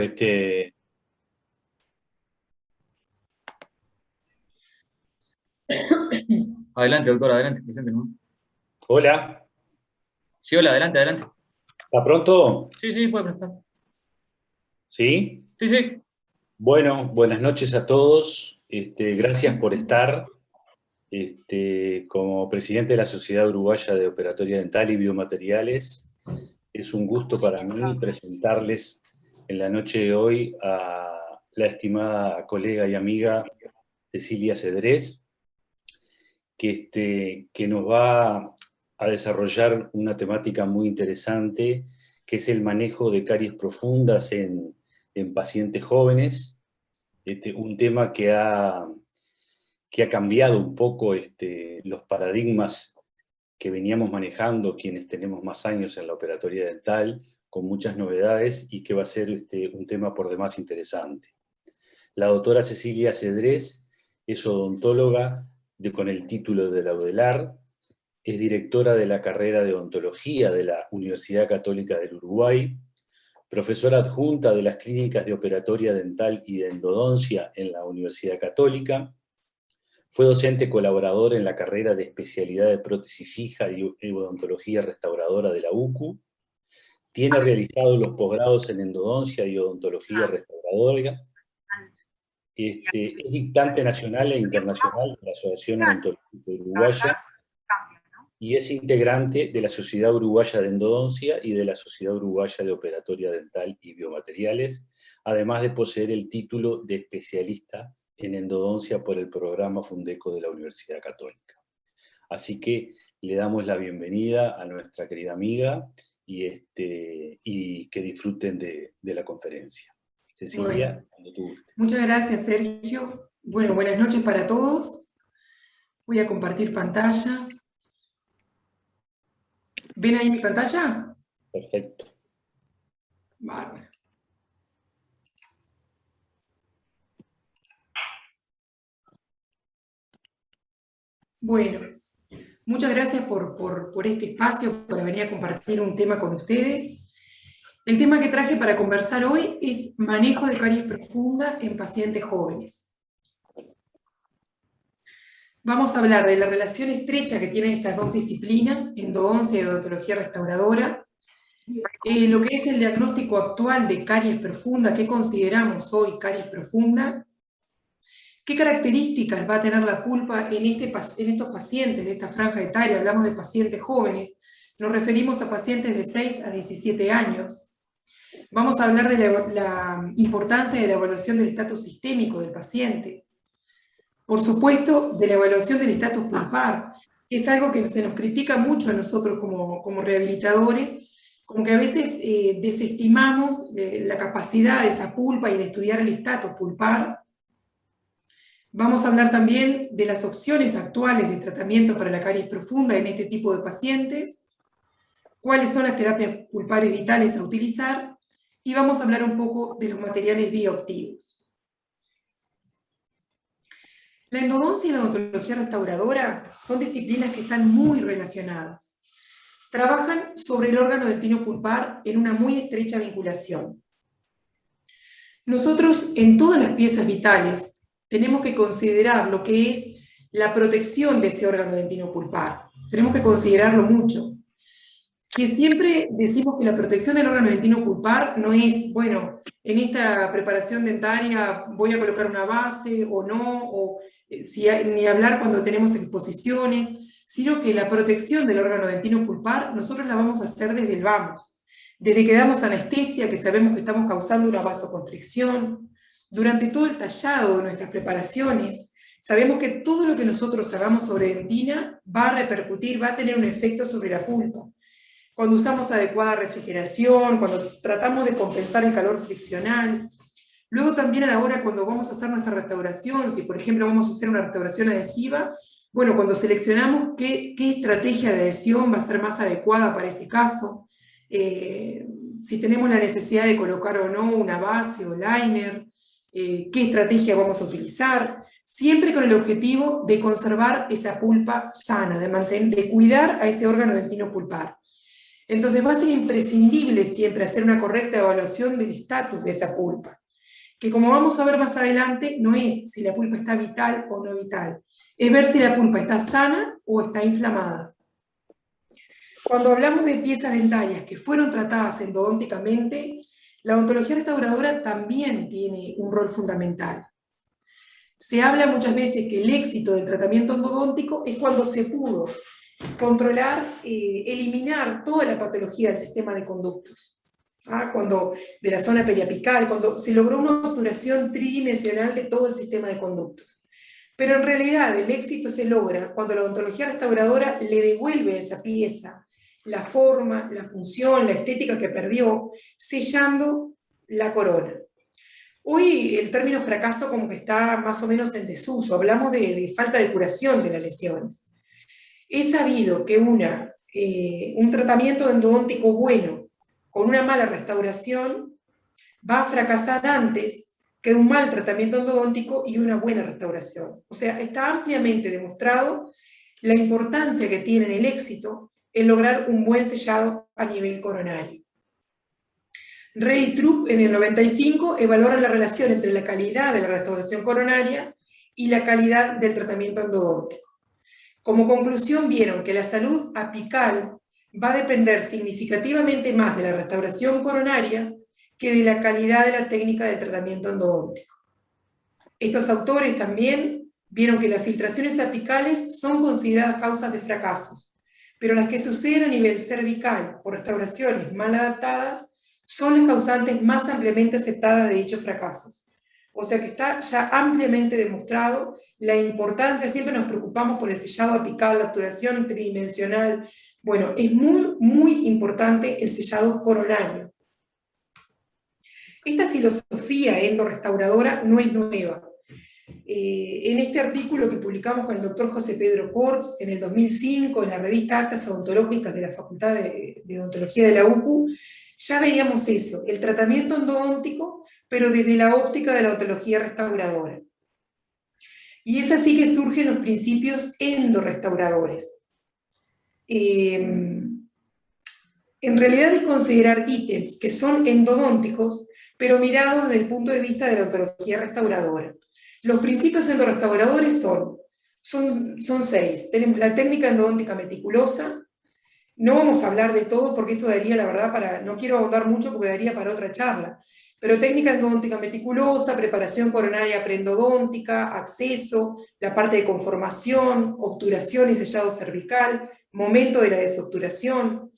Este, Adelante, doctor, adelante, presente, ¿no? Hola, Sí, hola, adelante, adelante. ¿está pronto? Sí, sí, puede presentar. ¿Sí? Sí, sí. Bueno, buenas noches a todos. Gracias por estar. Como presidente de la Sociedad Uruguaya de Operatoria Dental y Biomateriales, es un gusto para mí presentarles en la noche de hoy a la estimada colega y amiga Cecilia Cedrés, que nos va a desarrollar una temática muy interesante, que es el manejo de caries profundas en pacientes jóvenes, un tema que ha cambiado un poco los paradigmas que veníamos manejando quienes tenemos más años en la operatoria dental, con muchas novedades, y que va a ser un tema por demás interesante. La doctora Cecilia Cedrés es odontóloga con el título de laudelar, es directora de la carrera de odontología de la Universidad Católica del Uruguay, profesora adjunta de las clínicas de operatoria dental y de endodoncia en la Universidad Católica, fue docente colaborador en la carrera de especialidad de prótesis fija y odontología restauradora de la UCU, tiene realizados los posgrados en endodoncia y odontología restauradora, es dictante nacional e internacional de la Asociación Odontológica Uruguaya y es integrante de la Sociedad Uruguaya de Endodoncia y de la Sociedad Uruguaya de Operatoria Dental y Biomateriales, además de poseer el título de especialista en endodoncia por el programa Fundeco de la Universidad Católica. Así que le damos la bienvenida a nuestra querida amiga y que disfruten de la conferencia. Cecilia, Bueno, cuando tú gustes. muchas gracias, Sergio. Bueno, buenas noches para todos. Voy a compartir pantalla. ¿Ven ahí mi pantalla? Perfecto. Bárbaro. Bueno, muchas gracias por este espacio, para venir a compartir un tema con ustedes. El tema que traje para conversar hoy es manejo de caries profunda en pacientes jóvenes. Vamos a hablar de la relación estrecha que tienen estas dos disciplinas, endodoncia y odontología restauradora, lo que es el diagnóstico actual de caries profunda, qué consideramos hoy caries profunda, qué características va a tener la pulpa en estos pacientes de esta franja etaria. Hablamos de pacientes jóvenes, nos referimos a pacientes de 6 a 17 años. Vamos a hablar de la importancia de la evaluación del estatus sistémico del paciente. Por supuesto, de la evaluación del estatus pulpar. Es algo que se nos critica mucho a nosotros como rehabilitadores, como que a veces desestimamos la capacidad de esa pulpa y de estudiar el estatus pulpar. Vamos a hablar también de las opciones actuales de tratamiento para la caries profunda en este tipo de pacientes, cuáles son las terapias pulpares vitales a utilizar, y vamos a hablar un poco de los materiales bioactivos. La endodoncia y la odontología restauradora son disciplinas que están muy relacionadas. Trabajan sobre el órgano dentino pulpar en una muy estrecha vinculación. Nosotros, en todas las piezas vitales, tenemos que considerar lo que es la protección de ese órgano dentino pulpar. Tenemos que considerarlo mucho. Que siempre decimos que la protección del órgano dentino pulpar no es, bueno, en esta preparación dentaria voy a colocar una base o no, o ni hablar cuando tenemos exposiciones, sino que la protección del órgano dentino pulpar nosotros la vamos a hacer desde el vamos. Desde que damos anestesia, que sabemos que estamos causando una vasoconstricción, durante todo el tallado de nuestras preparaciones, sabemos que todo lo que nosotros hagamos sobre dentina va a repercutir, va a tener un efecto sobre la pulpa. Cuando usamos adecuada refrigeración, cuando tratamos de compensar el calor friccional. Luego también a la hora cuando vamos a hacer nuestra restauración, si por ejemplo vamos a hacer una restauración adhesiva, bueno, cuando seleccionamos qué estrategia de adhesión va a ser más adecuada para ese caso, si tenemos la necesidad de colocar o no una base o liner, qué estrategia vamos a utilizar, siempre con el objetivo de conservar esa pulpa sana, de cuidar a ese órgano dentino pulpar. Entonces va a ser imprescindible siempre hacer una correcta evaluación del estatus de esa pulpa, que como vamos a ver más adelante, no es si la pulpa está vital o no vital, es ver si la pulpa está sana o está inflamada. Cuando hablamos de piezas dentarias que fueron tratadas endodónticamente, la odontología restauradora también tiene un rol fundamental. Se habla muchas veces que el éxito del tratamiento endodóntico es cuando se pudo controlar, eliminar toda la patología del sistema de conductos, cuando, de la zona periapical, cuando se logró una obturación tridimensional de todo el sistema de conductos. Pero en realidad el éxito se logra cuando la odontología restauradora le devuelve a esa pieza la forma, la función, la estética que perdió, sellando la corona. Hoy el término fracaso como que está más o menos en desuso, hablamos de falta de curación de las lesiones. Es sabido que un tratamiento endodóntico bueno con una mala restauración va a fracasar antes que un mal tratamiento endodóntico y una buena restauración. O sea, está ampliamente demostrado la importancia que tiene el éxito en lograr un buen sellado a nivel coronario. Rey y Trupp en el 95 evaluaron la relación entre la calidad de la restauración coronaria y la calidad del tratamiento endodóntico. Como conclusión vieron que la salud apical va a depender significativamente más de la restauración coronaria que de la calidad de la técnica de tratamiento endodóntico. Estos autores también vieron que las filtraciones apicales son consideradas causas de fracasos, pero las que suceden a nivel cervical por restauraciones mal adaptadas son las causantes más ampliamente aceptadas de dichos fracasos. O sea que está ya ampliamente demostrado la importancia, siempre nos preocupamos por el sellado apical, la obturación tridimensional. Bueno, es muy, muy importante el sellado coronario. Esta filosofía endorrestauradora no es nueva. En este artículo que publicamos con el doctor José Pedro Corts en el 2005 en la revista Actas Odontológicas de la Facultad de Odontología de la UPU, ya veíamos eso, el tratamiento endodóntico, pero desde la óptica de la odontología restauradora. Y es así que surgen los principios endorrestauradores. En realidad es considerar ítems que son endodónticos, pero mirados desde el punto de vista de la odontología restauradora. Los principios endorrestauradores son 6. Tenemos la técnica endodóntica meticulosa. No vamos a hablar de todo porque esto daría, la verdad, no quiero ahondar mucho porque daría para otra charla. Pero técnica endodóntica meticulosa, preparación coronaria preendodóntica, acceso, la parte de conformación, obturación y sellado cervical, momento de la desobturación.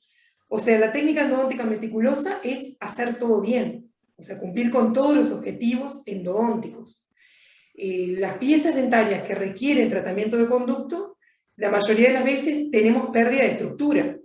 O sea, la técnica endodóntica meticulosa es hacer todo bien, o sea, cumplir con todos los objetivos endodónticos. Las piezas dentarias que requieren tratamiento de conducto, la mayoría de las veces tenemos pérdida de estructura.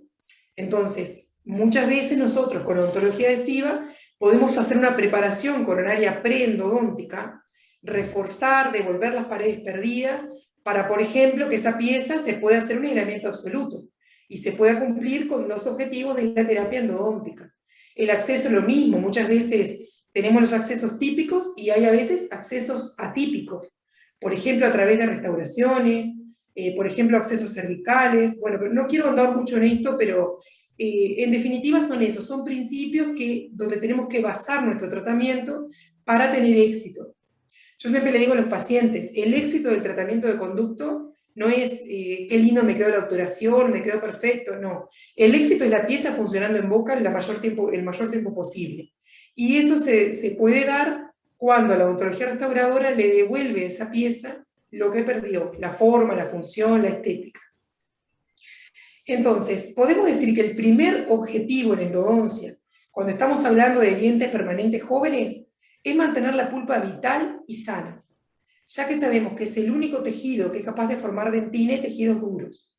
Entonces, muchas veces nosotros con odontología adhesiva podemos hacer una preparación coronaria preendodóntica, reforzar, devolver las paredes perdidas, para, por ejemplo, que esa pieza se pueda hacer un aislamiento absoluto y se pueda cumplir con los objetivos de la terapia endodóntica. El acceso es lo mismo, muchas veces tenemos los accesos típicos y hay a veces accesos atípicos, por ejemplo a través de restauraciones, por ejemplo accesos cervicales, bueno, pero no quiero ahondar mucho en esto, pero en definitiva son esos, son principios donde tenemos que basar nuestro tratamiento para tener éxito. Yo siempre le digo a los pacientes, el éxito del tratamiento de conducto no es qué lindo me quedó la obturación, me quedó perfecto, no. El éxito es la pieza funcionando en boca el mayor tiempo posible. Y eso se puede dar cuando la odontología restauradora le devuelve a esa pieza lo que perdió, la forma, la función, la estética. Entonces, podemos decir que el primer objetivo en endodoncia, cuando estamos hablando de dientes permanentes jóvenes, es mantener la pulpa vital y sana, ya que sabemos que es el único tejido que es capaz de formar dentina y tejidos duros.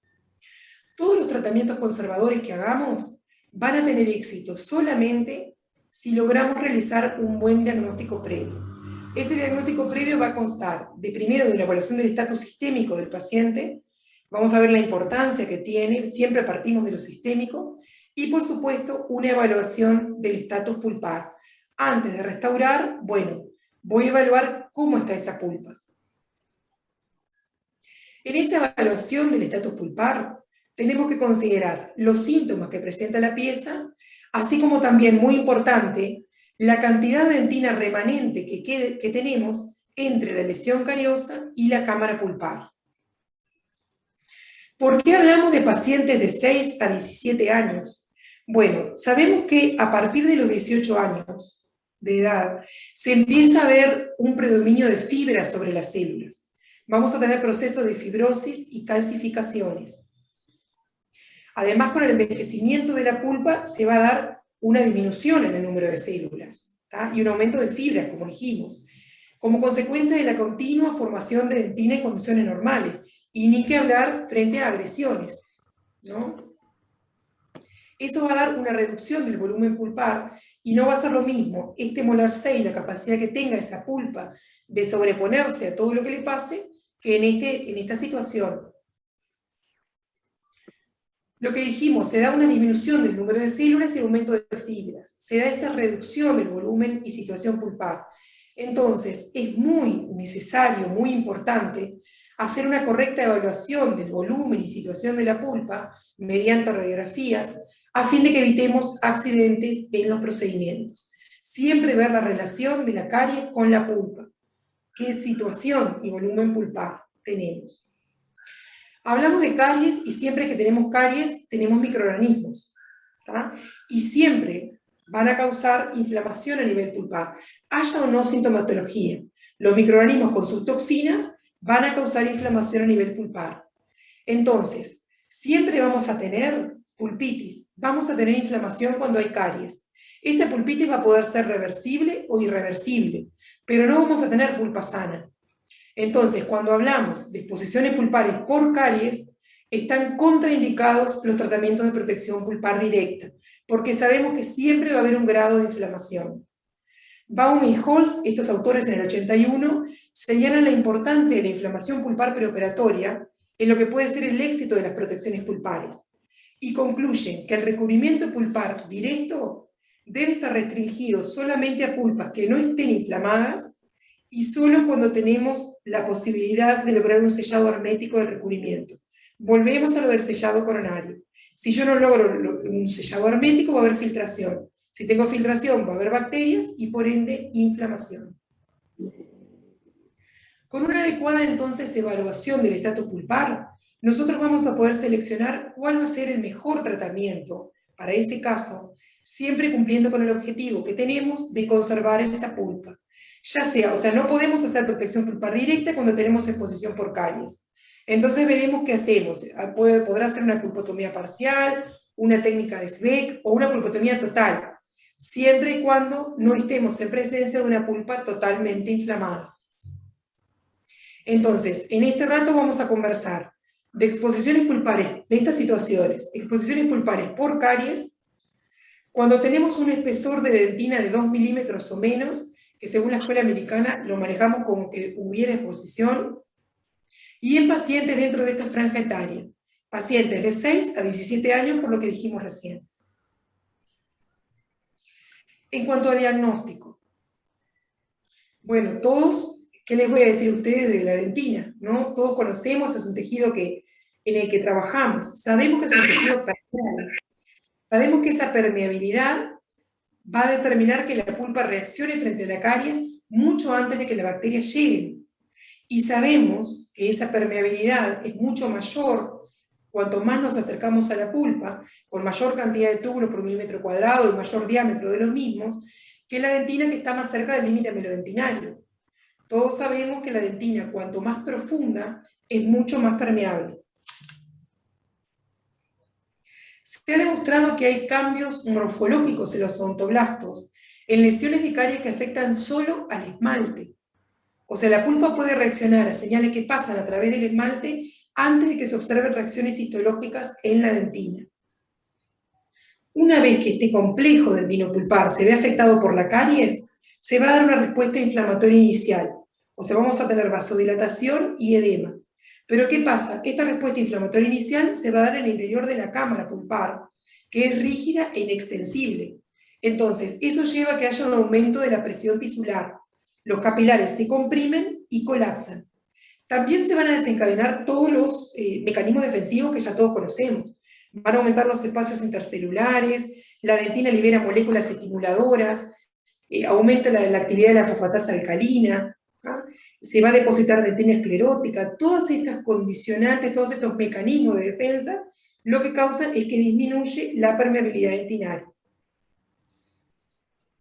Todos los tratamientos conservadores que hagamos van a tener éxito solamente si logramos realizar un buen diagnóstico previo. Ese diagnóstico previo va a constar primero de una evaluación del estatus sistémico del paciente, vamos a ver la importancia que tiene, siempre partimos de lo sistémico, y por supuesto una evaluación del estatus pulpar. Antes de restaurar, bueno, voy a evaluar cómo está esa pulpa. En esa evaluación del estatus pulpar, tenemos que considerar los síntomas que presenta la pieza, así como también, muy importante, la cantidad de dentina remanente que tenemos entre la lesión cariosa y la cámara pulpar. ¿Por qué hablamos de pacientes de 6 a 17 años? Bueno, sabemos que a partir de los 18 años de edad se empieza a ver un predominio de fibra sobre las células. Vamos a tener procesos de fibrosis y calcificaciones. Además, con el envejecimiento de la pulpa se va a dar una disminución en el número de células, ¿tá? Y un aumento de fibras, como dijimos, como consecuencia de la continua formación de dentina en condiciones normales. Y ni que hablar frente a agresiones, ¿no? Eso va a dar una reducción del volumen pulpar y no va a ser lo mismo este molar 6, la capacidad que tenga esa pulpa de sobreponerse a todo lo que le pase, que en esta situación. Lo que dijimos, se da una disminución del número de células y el aumento de fibras. Se da esa reducción del volumen y situación pulpar. Entonces, es muy necesario, muy importante, hacer una correcta evaluación del volumen y situación de la pulpa mediante radiografías, a fin de que evitemos accidentes en los procedimientos. Siempre ver la relación de la caries con la pulpa. ¿Qué situación y volumen pulpar tenemos? Hablamos de caries y siempre que tenemos caries tenemos microorganismos, ¿tá? Y siempre van a causar inflamación a nivel pulpar, haya o no sintomatología. Los microorganismos con sus toxinas van a causar inflamación a nivel pulpar. Entonces, siempre vamos a tener pulpitis, vamos a tener inflamación cuando hay caries. Esa pulpitis va a poder ser reversible o irreversible, pero no vamos a tener pulpa sana. Entonces, cuando hablamos de exposiciones pulpares por caries, están contraindicados los tratamientos de protección pulpar directa, porque sabemos que siempre va a haber un grado de inflamación. Baum y Holz, estos autores en el 81, señalan la importancia de la inflamación pulpar preoperatoria en lo que puede ser el éxito de las protecciones pulpares, y concluyen que el recubrimiento pulpar directo debe estar restringido solamente a pulpas que no estén inflamadas y solo cuando tenemos la posibilidad de lograr un sellado hermético del recubrimiento. Volvemos a lo del sellado coronario. Si yo no logro un sellado hermético, va a haber filtración. Si tengo filtración, va a haber bacterias y por ende inflamación. Con una adecuada entonces evaluación del estatus pulpar, nosotros vamos a poder seleccionar cuál va a ser el mejor tratamiento para ese caso, siempre cumpliendo con el objetivo que tenemos de conservar esa pulpa. Ya sea, o sea, no podemos hacer protección pulpar directa cuando tenemos exposición por caries. Entonces veremos qué hacemos. Podrá ser una pulpotomía parcial, una técnica de Sveck o una pulpotomía total, siempre y cuando no estemos en presencia de una pulpa totalmente inflamada. Entonces, en este rato vamos a conversar de exposiciones pulpares, de estas situaciones, exposiciones pulpares por caries, cuando tenemos un espesor de dentina de 2 milímetros o menos, que según la escuela americana lo manejamos como que hubiera exposición, y en pacientes dentro de esta franja etaria, pacientes de 6 a 17 años, por lo que dijimos recién. En cuanto a diagnóstico, bueno, todos, ¿qué les voy a decir a ustedes de la dentina? ¿No? Todos conocemos, es un tejido en el que trabajamos, sabemos que es un tejido permeable, sabemos que esa permeabilidad va a determinar que la pulpa reaccione frente a la caries mucho antes de que la bacteria llegue. Y sabemos que esa permeabilidad es mucho mayor cuanto más nos acercamos a la pulpa, con mayor cantidad de túbulos por milímetro cuadrado y mayor diámetro de los mismos, que la dentina que está más cerca del límite melodentinario. Todos sabemos que la dentina, cuanto más profunda, es mucho más permeable. Se ha demostrado que hay cambios morfológicos en los odontoblastos, en lesiones de caries que afectan solo al esmalte. O sea, la pulpa puede reaccionar a señales que pasan a través del esmalte antes de que se observen reacciones histológicas en la dentina. Una vez que este complejo dentinopulpar se ve afectado por la caries, se va a dar una respuesta inflamatoria inicial. O sea, vamos a tener vasodilatación y edema. Pero ¿qué pasa? Esta respuesta inflamatoria inicial se va a dar en el interior de la cámara pulpar, que es rígida e inextensible. Entonces, eso lleva a que haya un aumento de la presión tisular. Los capilares se comprimen y colapsan. También se van a desencadenar todos los mecanismos defensivos que ya todos conocemos. Van a aumentar los espacios intercelulares, la dentina libera moléculas estimuladoras, aumenta la actividad de la fosfatasa alcalina, ¿no? Se va a depositar dentina esclerótica. Todas estas condicionantes, todos estos mecanismos de defensa, lo que causan es que disminuye la permeabilidad dentinaria.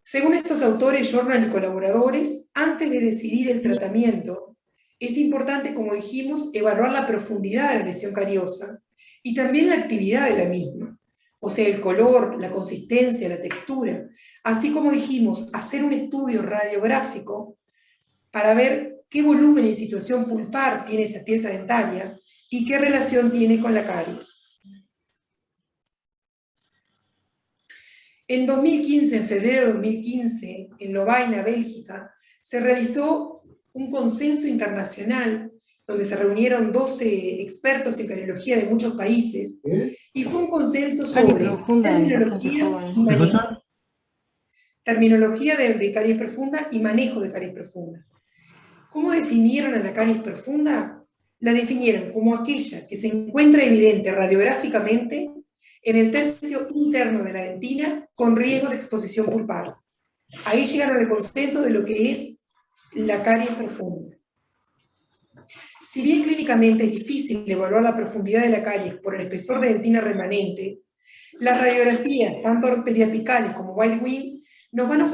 Según estos autores, Jordan y colaboradores, antes de decidir el tratamiento, es importante, como dijimos, evaluar la profundidad de la lesión cariosa y también la actividad de la misma, o sea, el color, la consistencia, la textura, así como dijimos, hacer un estudio radiográfico para ver qué volumen y situación pulpar tiene esa pieza dentaria y qué relación tiene con la caries. En 2015, en febrero de 2015, en Lovaina, Bélgica, se realizó un consenso internacional donde se reunieron 12 expertos en cariología de muchos países, y fue un consenso sobre terminología de caries profunda y manejo de caries profunda. ¿Cómo definieron a la caries profunda? La definieron como aquella que se encuentra evidente radiográficamente en el tercio interno de la dentina con riesgo de exposición pulpar. Ahí llegaron al consenso de lo que es la caries profunda. Si bien clínicamente es difícil evaluar la profundidad de la caries por el espesor de dentina remanente, las radiografías, tanto periapicales como wide wing, nos van a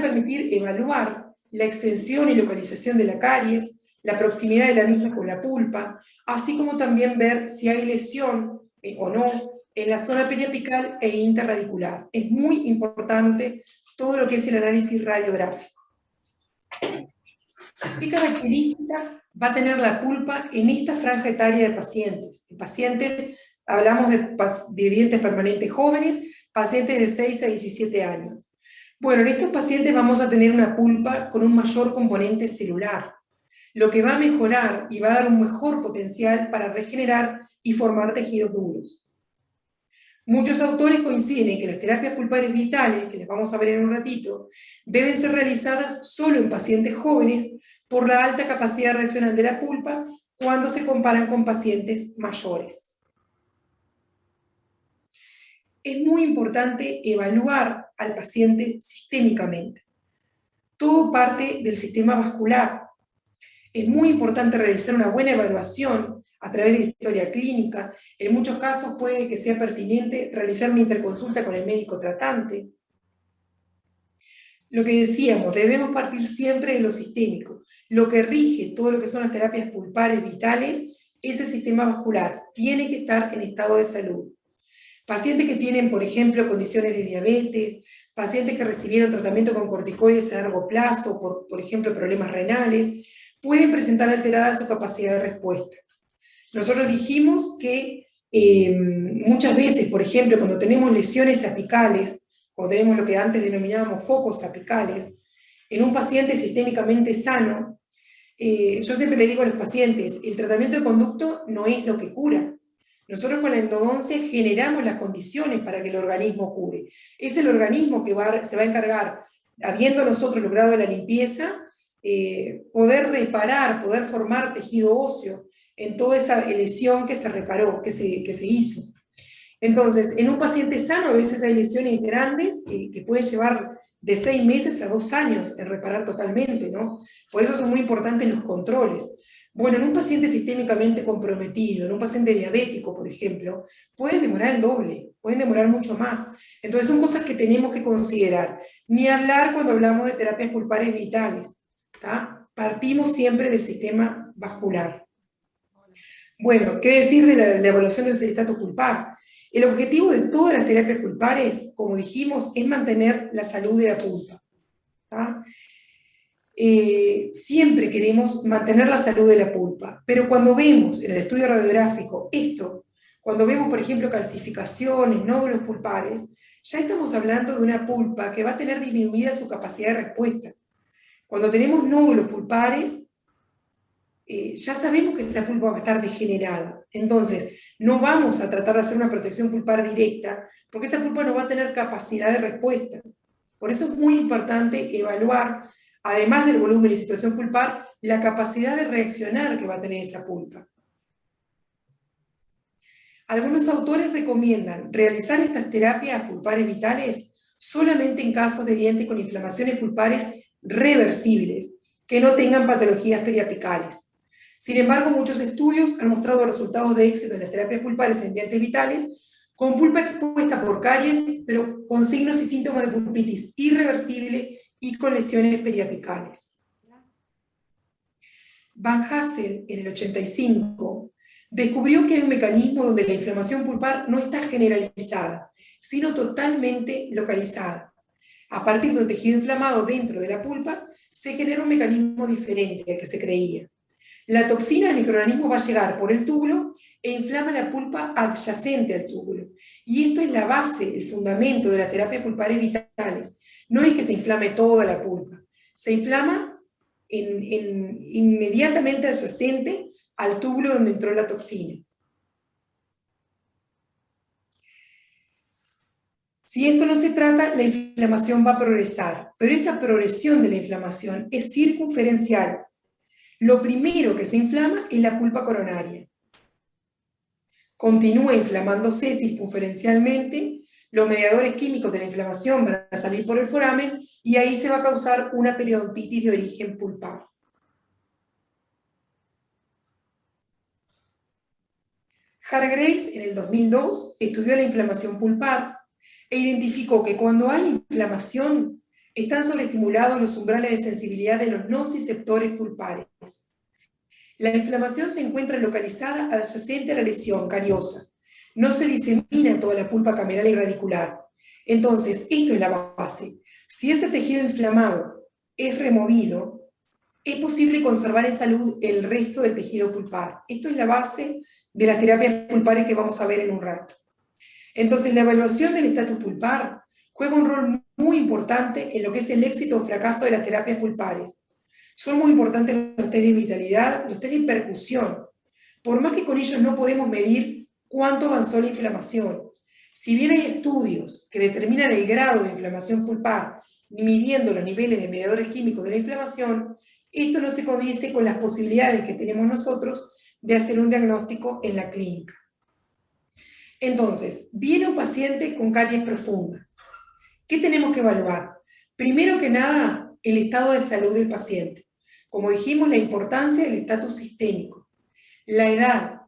permitir evaluar la extensión y localización de la caries, la proximidad de la misma con la pulpa, así como también ver si hay lesión o no en la zona periapical e interradicular. Es muy importante todo lo que es el análisis radiográfico. ¿Qué características va a tener la pulpa en esta franja etaria de pacientes? En pacientes, hablamos de dientes permanentes jóvenes, pacientes de 6 a 17 años. Bueno, en estos pacientes vamos a tener una pulpa con un mayor componente celular, lo que va a mejorar y va a dar un mejor potencial para regenerar y formar tejidos duros. Muchos autores coinciden en que las terapias pulpares vitales, que las vamos a ver en un ratito, deben ser realizadas solo en pacientes jóvenes por la alta capacidad reaccional de la pulpa cuando se comparan con pacientes mayores. Es muy importante evaluar al paciente sistémicamente. Todo parte del sistema vascular. Es muy importante realizar una buena evaluación a través de la historia clínica. En muchos casos puede que sea pertinente realizar una interconsulta con el médico tratante. Lo que decíamos, debemos partir siempre de lo sistémico. Lo que rige todo lo que son las terapias pulpares vitales es el sistema vascular. Tiene que estar en estado de salud. Pacientes que tienen, por ejemplo, condiciones de diabetes, pacientes que recibieron tratamiento con corticoides a largo plazo, por ejemplo, problemas renales, pueden presentar alterada su capacidad de respuesta. Nosotros dijimos que muchas veces, por ejemplo, cuando tenemos lesiones apicales, cuando tenemos lo que antes denominábamos focos apicales, en un paciente sistémicamente sano, yo siempre le digo a los pacientes, el tratamiento de conducto no es lo que cura. Nosotros con la endodoncia generamos las condiciones para que el organismo cure. Es el organismo que se va a encargar, habiendo nosotros logrado la limpieza, poder reparar, poder formar tejido óseo en toda esa lesión que se reparó, que se hizo. Entonces, en un paciente sano a veces hay lesiones grandes que pueden llevar de 6 meses a 2 años en reparar totalmente, ¿no? Por eso son muy importantes los controles. Bueno, en un paciente sistémicamente comprometido, en un paciente diabético, por ejemplo, pueden demorar el doble, pueden demorar mucho más. Entonces son cosas que tenemos que considerar. Ni hablar cuando hablamos de terapias pulpares vitales, ¿tá? Partimos siempre del sistema vascular. Bueno, ¿qué decir de la evaluación del acetato pulpar? El objetivo de todas las terapias pulpares, como dijimos, es mantener la salud de la pulpa, ¿tá? Siempre queremos mantener la salud de la pulpa, pero cuando vemos en el estudio radiográfico esto, cuando vemos, por ejemplo, calcificaciones, nódulos pulpares, ya estamos hablando de una pulpa que va a tener disminuida su capacidad de respuesta. Cuando tenemos nódulos pulpares, ya sabemos que esa pulpa va a estar degenerada. Entonces, no vamos a tratar de hacer una protección pulpar directa, porque esa pulpa no va a tener capacidad de respuesta. Por eso es muy importante evaluar además del volumen y situación pulpar, la capacidad de reaccionar que va a tener esa pulpa. Algunos autores recomiendan realizar estas terapias pulpares vitales solamente en casos de dientes con inflamaciones pulpares reversibles, que no tengan patologías periapicales. Sin embargo, muchos estudios han mostrado resultados de éxito en las terapias pulpares en dientes vitales con pulpa expuesta por caries, pero con signos y síntomas de pulpitis irreversible y con lesiones periapicales. Van Hassel, en el 85, descubrió que hay un mecanismo donde la inflamación pulpar no está generalizada, sino totalmente localizada. A partir de un tejido inflamado dentro de la pulpa, se genera un mecanismo diferente al que se creía. La toxina del microorganismo va a llegar por el túbulo e inflama la pulpa adyacente al túbulo. Y esto es la base, el fundamento de la terapia pulpares vitales. No es que se inflame toda la pulpa, se inflama inmediatamente adyacente al túbulo donde entró la toxina. Si esto no se trata, la inflamación va a progresar, pero esa progresión de la inflamación es circunferencial. Lo primero que se inflama es la pulpa coronaria. Continúa inflamándose circunferencialmente, los mediadores químicos de la inflamación van a salir por el foramen y ahí se va a causar una periodontitis de origen pulpar. Hargreaves, en el 2002, estudió la inflamación pulpar e identificó que cuando hay inflamación, están sobreestimulados los umbrales de sensibilidad de los nociceptores pulpares. La inflamación se encuentra localizada adyacente a la lesión cariosa. No se disemina en toda la pulpa cameral y radicular. Entonces, esto es la base. Si ese tejido inflamado es removido, es posible conservar en salud el resto del tejido pulpar. Esto es la base de las terapias pulpares que vamos a ver en un rato. Entonces, la evaluación del estatus pulpar juega un rol muy importante en lo que es el éxito o fracaso de las terapias pulpares. Son muy importantes los test de vitalidad, los test de percusión. Por más que con ellos no podemos medir cuánto avanzó la inflamación. Si bien hay estudios que determinan el grado de inflamación pulpar, midiendo los niveles de mediadores químicos de la inflamación, esto no se condice con las posibilidades que tenemos nosotros de hacer un diagnóstico en la clínica. Entonces, viene un paciente con caries profunda. ¿Qué tenemos que evaluar? Primero que nada, el estado de salud del paciente. Como dijimos, la importancia del estatus sistémico. La edad.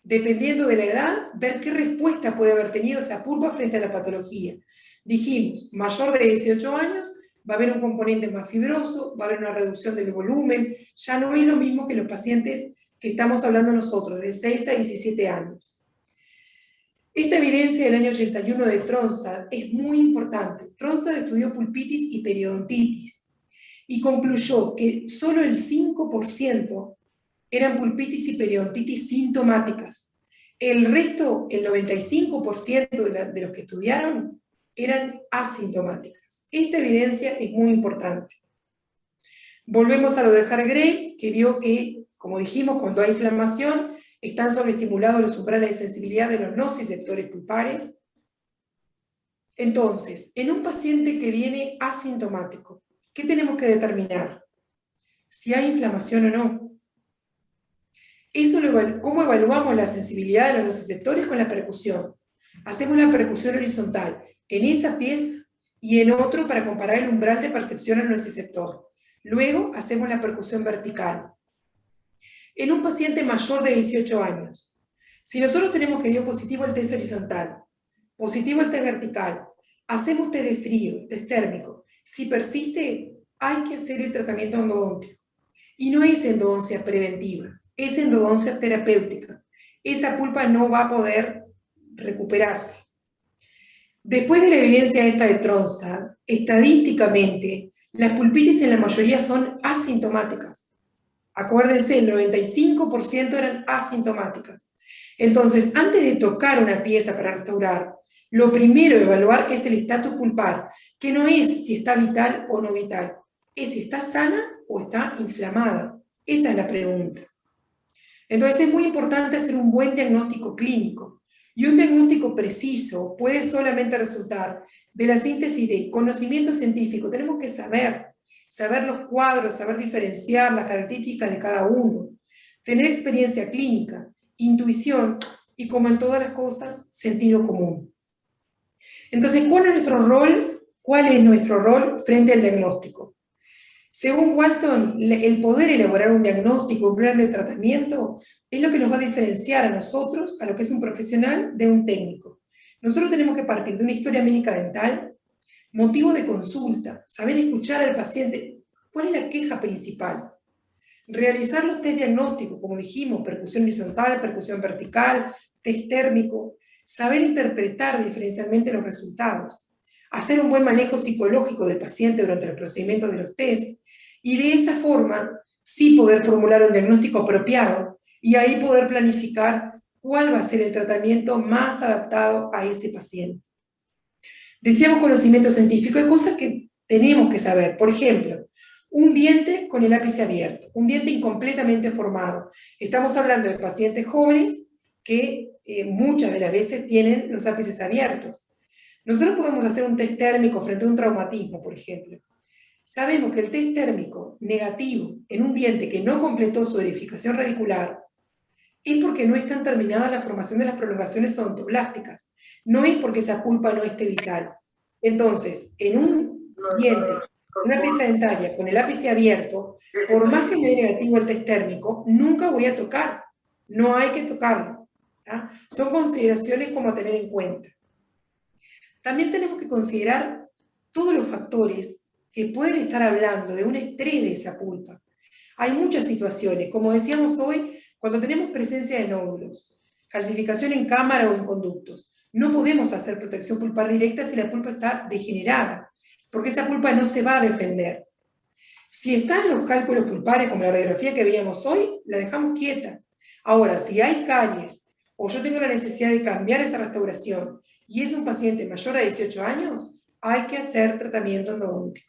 Dependiendo de la edad, ver qué respuesta puede haber tenido esa pulpa frente a la patología. Dijimos, mayor de 18 años, va a haber un componente más fibroso, va a haber una reducción del volumen, ya no es lo mismo que los pacientes que estamos hablando nosotros, de 6 a 17 años. Esta evidencia del año 81 de Tronstad es muy importante. Tronstad estudió pulpitis y periodontitis y concluyó que solo el 5% eran pulpitis y periodontitis sintomáticas. El resto, el 95% de los que estudiaron, eran asintomáticas. Esta evidencia es muy importante. Volvemos a lo de Hargreaves, que vio que, como dijimos, cuando hay inflamación, están sobreestimulados los umbrales de sensibilidad de los nociceptores pulpares. Entonces, en un paciente que viene asintomático, ¿qué tenemos que determinar? Si hay inflamación o no. ¿Cómo evaluamos la sensibilidad de los nociceptores? Con la percusión. Hacemos la percusión horizontal en esa pieza y en otro para comparar el umbral de percepción al nociceptor. Luego hacemos la percusión vertical. En un paciente mayor de 18 años, si nosotros tenemos que dio positivo el test horizontal, positivo el test vertical, hacemos test de frío, test térmico, si persiste, hay que hacer el tratamiento endodóntico. Y no es endodoncia preventiva, es endodoncia terapéutica. Esa pulpa no va a poder recuperarse. Después de la evidencia esta de Tronstad, estadísticamente, las pulpitis en la mayoría son asintomáticas. Acuérdense, el 95% eran asintomáticas. Entonces, antes de tocar una pieza para restaurar, lo primero a evaluar es el estatus pulpar, que no es si está vital o no vital, es si está sana o está inflamada. Esa es la pregunta. Entonces, es muy importante hacer un buen diagnóstico clínico. Y un diagnóstico preciso puede solamente resultar de la síntesis de conocimiento científico. Tenemos que saber saber los cuadros, saber diferenciar las características de cada uno, tener experiencia clínica, intuición y, como en todas las cosas, sentido común. Entonces, ¿cuál es nuestro rol? ¿Cuál es nuestro rol frente al diagnóstico? Según Walton, el poder elaborar un diagnóstico, un plan de tratamiento, es lo que nos va a diferenciar a nosotros, a lo que es un profesional, de un técnico. Nosotros tenemos que partir de una historia médica dental, motivo de consulta, saber escuchar al paciente, cuál es la queja principal. Realizar los test diagnósticos, como dijimos, percusión horizontal, percusión vertical, test térmico, saber interpretar diferencialmente los resultados, hacer un buen manejo psicológico del paciente durante el procedimiento de los test, y de esa forma sí poder formular un diagnóstico apropiado y ahí poder planificar cuál va a ser el tratamiento más adaptado a ese paciente. Decíamos conocimiento científico, hay cosas que tenemos que saber. Por ejemplo, un diente con el ápice abierto, un diente incompletamente formado. Estamos hablando de pacientes jóvenes que muchas de las veces tienen los ápices abiertos. Nosotros podemos hacer un test térmico frente a un traumatismo, por ejemplo. Sabemos que el test térmico negativo en un diente que no completó su edificación radicular es porque no están terminadas la formación de las prolongaciones odontoblásticas. No es porque esa pulpa no esté vital. Entonces, en un diente, una pieza dentaria con el ápice abierto, por más que me dé negativo el test térmico, nunca voy a tocar. No hay que tocarlo. ¿tá? Son consideraciones como a tener en cuenta. También tenemos que considerar todos los factores que pueden estar hablando de un estrés de esa pulpa. Hay muchas situaciones, como decíamos hoy, cuando tenemos presencia de nódulos, calcificación en cámara o en conductos. No podemos hacer protección pulpar directa si la pulpa está degenerada, porque esa pulpa no se va a defender. Si están los cálculos pulpares, como la radiografía que veíamos hoy, la dejamos quieta. Ahora, si hay caries, o yo tengo la necesidad de cambiar esa restauración, y es un paciente mayor a 18 años, hay que hacer tratamiento endodóntico.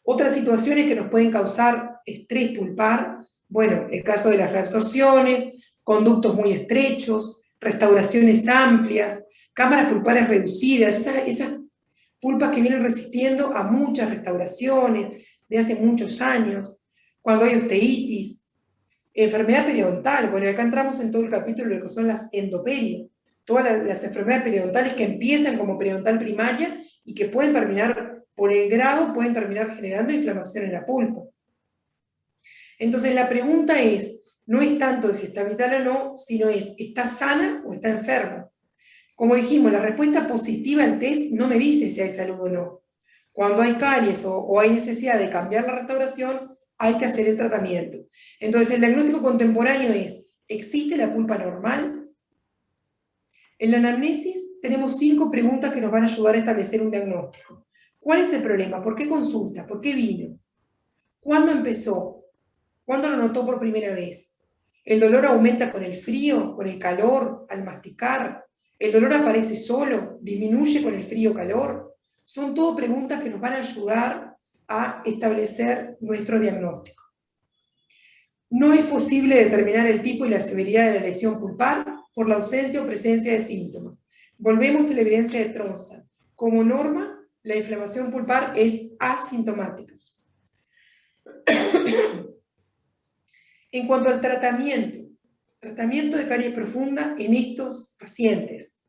Otras situaciones que nos pueden causar estrés pulpar, bueno, el caso de las reabsorciones, conductos muy estrechos, restauraciones amplias, cámaras pulpares reducidas, esas pulpas que vienen resistiendo a muchas restauraciones de hace muchos años, cuando hay osteitis, enfermedad periodontal, bueno, acá entramos en todo el capítulo de lo que son las endoperio, todas las enfermedades periodontales que empiezan como periodontal primaria y que pueden terminar, por el grado, pueden terminar generando inflamación en la pulpa. Entonces la pregunta es, no es tanto si está vital o no, sino es, ¿está sana o está enferma? Como dijimos, la respuesta positiva al test no me dice si hay salud o no. Cuando hay caries o hay necesidad de cambiar la restauración, hay que hacer el tratamiento. Entonces el diagnóstico contemporáneo es, ¿existe la pulpa normal? En la anamnesis tenemos 5 preguntas que nos van a ayudar a establecer un diagnóstico. ¿Cuál es el problema? ¿Por qué consulta? ¿Por qué vino? ¿Cuándo empezó? ¿Cuándo lo notó por primera vez? ¿El dolor aumenta con el frío, con el calor, al masticar? ¿El dolor aparece solo? ¿Disminuye con el frío-calor? Son todo preguntas que nos van a ayudar a establecer nuestro diagnóstico. No es posible determinar el tipo y la severidad de la lesión pulpar por la ausencia o presencia de síntomas. Volvemos a la evidencia de Tronstad. Como norma, la inflamación pulpar es asintomática. En cuanto al tratamiento de caries profunda en estos pacientes.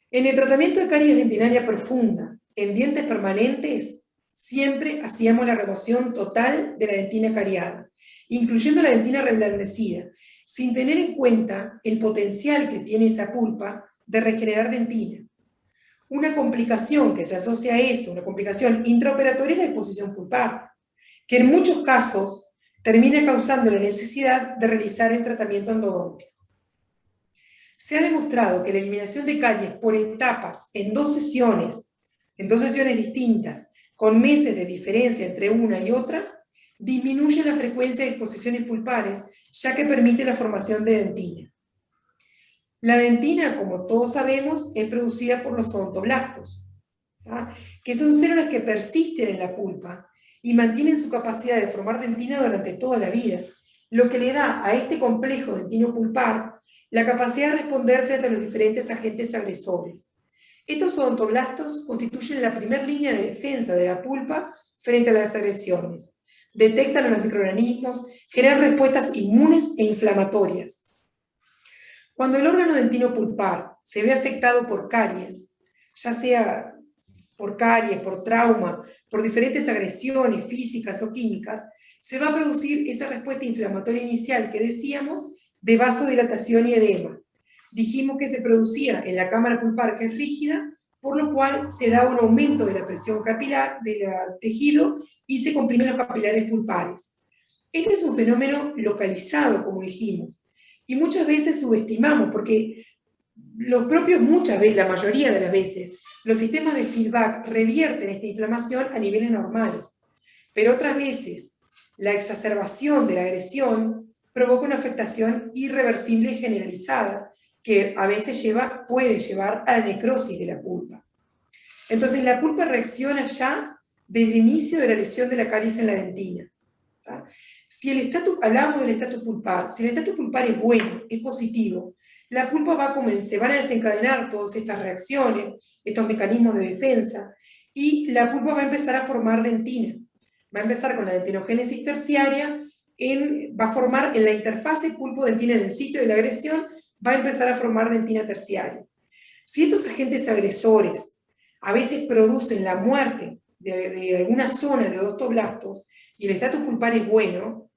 En el tratamiento de caries dentinaria profunda en dientes permanentes, siempre hacíamos la remoción total de la dentina cariada, incluyendo la dentina reblandecida, sin tener en cuenta el potencial que tiene esa pulpa de regenerar dentina. Una complicación que se asocia a eso, una complicación intraoperatoria, es la exposición pulpar, que en muchos casos termina causando la necesidad de realizar el tratamiento endodóntico. Se ha demostrado que la eliminación de caries por etapas en 2 sesiones distintas, con meses de diferencia entre una y otra, disminuye la frecuencia de exposiciones pulpares, ya que permite la formación de dentina. La dentina, como todos sabemos, es producida por los odontoblastos, ¿tá? Que son células que persisten en la pulpa y mantienen su capacidad de formar dentina durante toda la vida, lo que le da a este complejo dentino-pulpar la capacidad de responder frente a los diferentes agentes agresores. Estos odontoblastos constituyen la primera línea de defensa de la pulpa frente a las agresiones. Detectan a los microorganismos, generan respuestas inmunes e inflamatorias. Cuando el órgano dentino pulpar se ve afectado por caries, ya sea por caries, por trauma, por diferentes agresiones físicas o químicas, se va a producir esa respuesta inflamatoria inicial que decíamos de vasodilatación y edema. Dijimos que se producía en la cámara pulpar, que es rígida, por lo cual se da un aumento de la presión capilar del tejido y se comprimen los capilares pulpares. Este es un fenómeno localizado, como dijimos, y muchas veces subestimamos, porque muchas veces, la mayoría de las veces, los sistemas de feedback revierten esta inflamación a niveles normales, pero otras veces la exacerbación de la agresión provoca una afectación irreversible y generalizada, que a veces puede llevar a la necrosis de la pulpa. Entonces la pulpa reacciona ya desde el inicio de la lesión de la caries en la dentina. ¿Tá? Hablamos del estatus pulpar, si el estatus pulpar es bueno, es positivo, la pulpa se van a desencadenar todas estas reacciones, estos mecanismos de defensa, y la pulpa va a empezar a formar dentina. Va a empezar con la dentinogénesis terciaria, va a formar en la interfase pulpo-dentina, en el sitio de la agresión, va a empezar a formar dentina terciaria. Si estos agentes agresores a veces producen la muerte de alguna zona de odontoblastos y el estatus pulpar es bueno,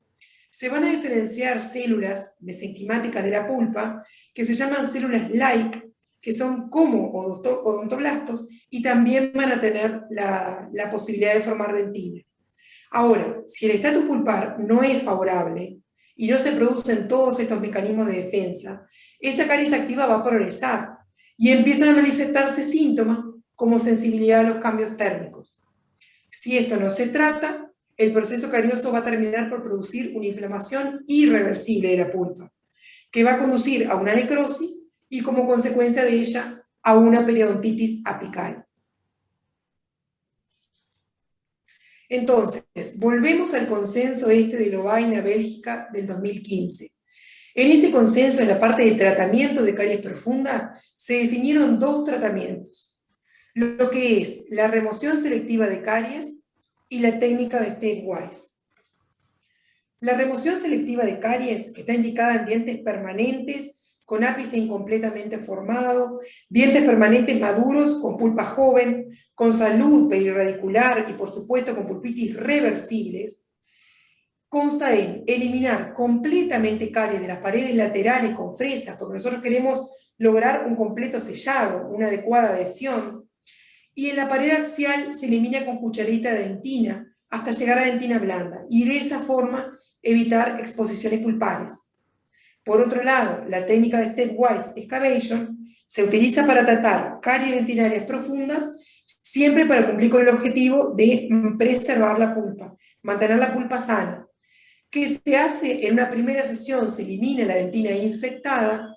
se van a diferenciar células mesenquimáticas de la pulpa que se llaman células like, que son como odontoblastos y también van a tener la posibilidad de formar dentina. Ahora, si el estatus pulpar no es favorable y no se producen todos estos mecanismos de defensa, esa caries activa va a progresar y empiezan a manifestarse síntomas como sensibilidad a los cambios térmicos. Si esto no se trata, el proceso carioso va a terminar por producir una inflamación irreversible de la pulpa, que va a conducir a una necrosis y como consecuencia de ella a una periodontitis apical. Entonces, volvemos al consenso de Lovaina, Bélgica, del 2015. En ese consenso, en la parte de tratamiento de caries profunda, se definieron dos tratamientos. Lo que es la remoción selectiva de caries y la técnica de stepwise. La remoción selectiva de caries, que está indicada en dientes permanentes, con ápice incompletamente formado, dientes permanentes maduros con pulpa joven, con salud perirradicular y por supuesto con pulpitis reversibles, consta en eliminar completamente caries de las paredes laterales con fresas, porque nosotros queremos lograr un completo sellado, una adecuada adhesión, y en la pared axial se elimina con cucharita de dentina hasta llegar a dentina blanda, y de esa forma evitar exposiciones pulpares. Por otro lado, la técnica de stepwise excavation se utiliza para tratar caries dentinarias profundas, siempre para cumplir con el objetivo de preservar la pulpa, mantener la pulpa sana. ¿Qué se hace? En una primera sesión se elimina la dentina infectada,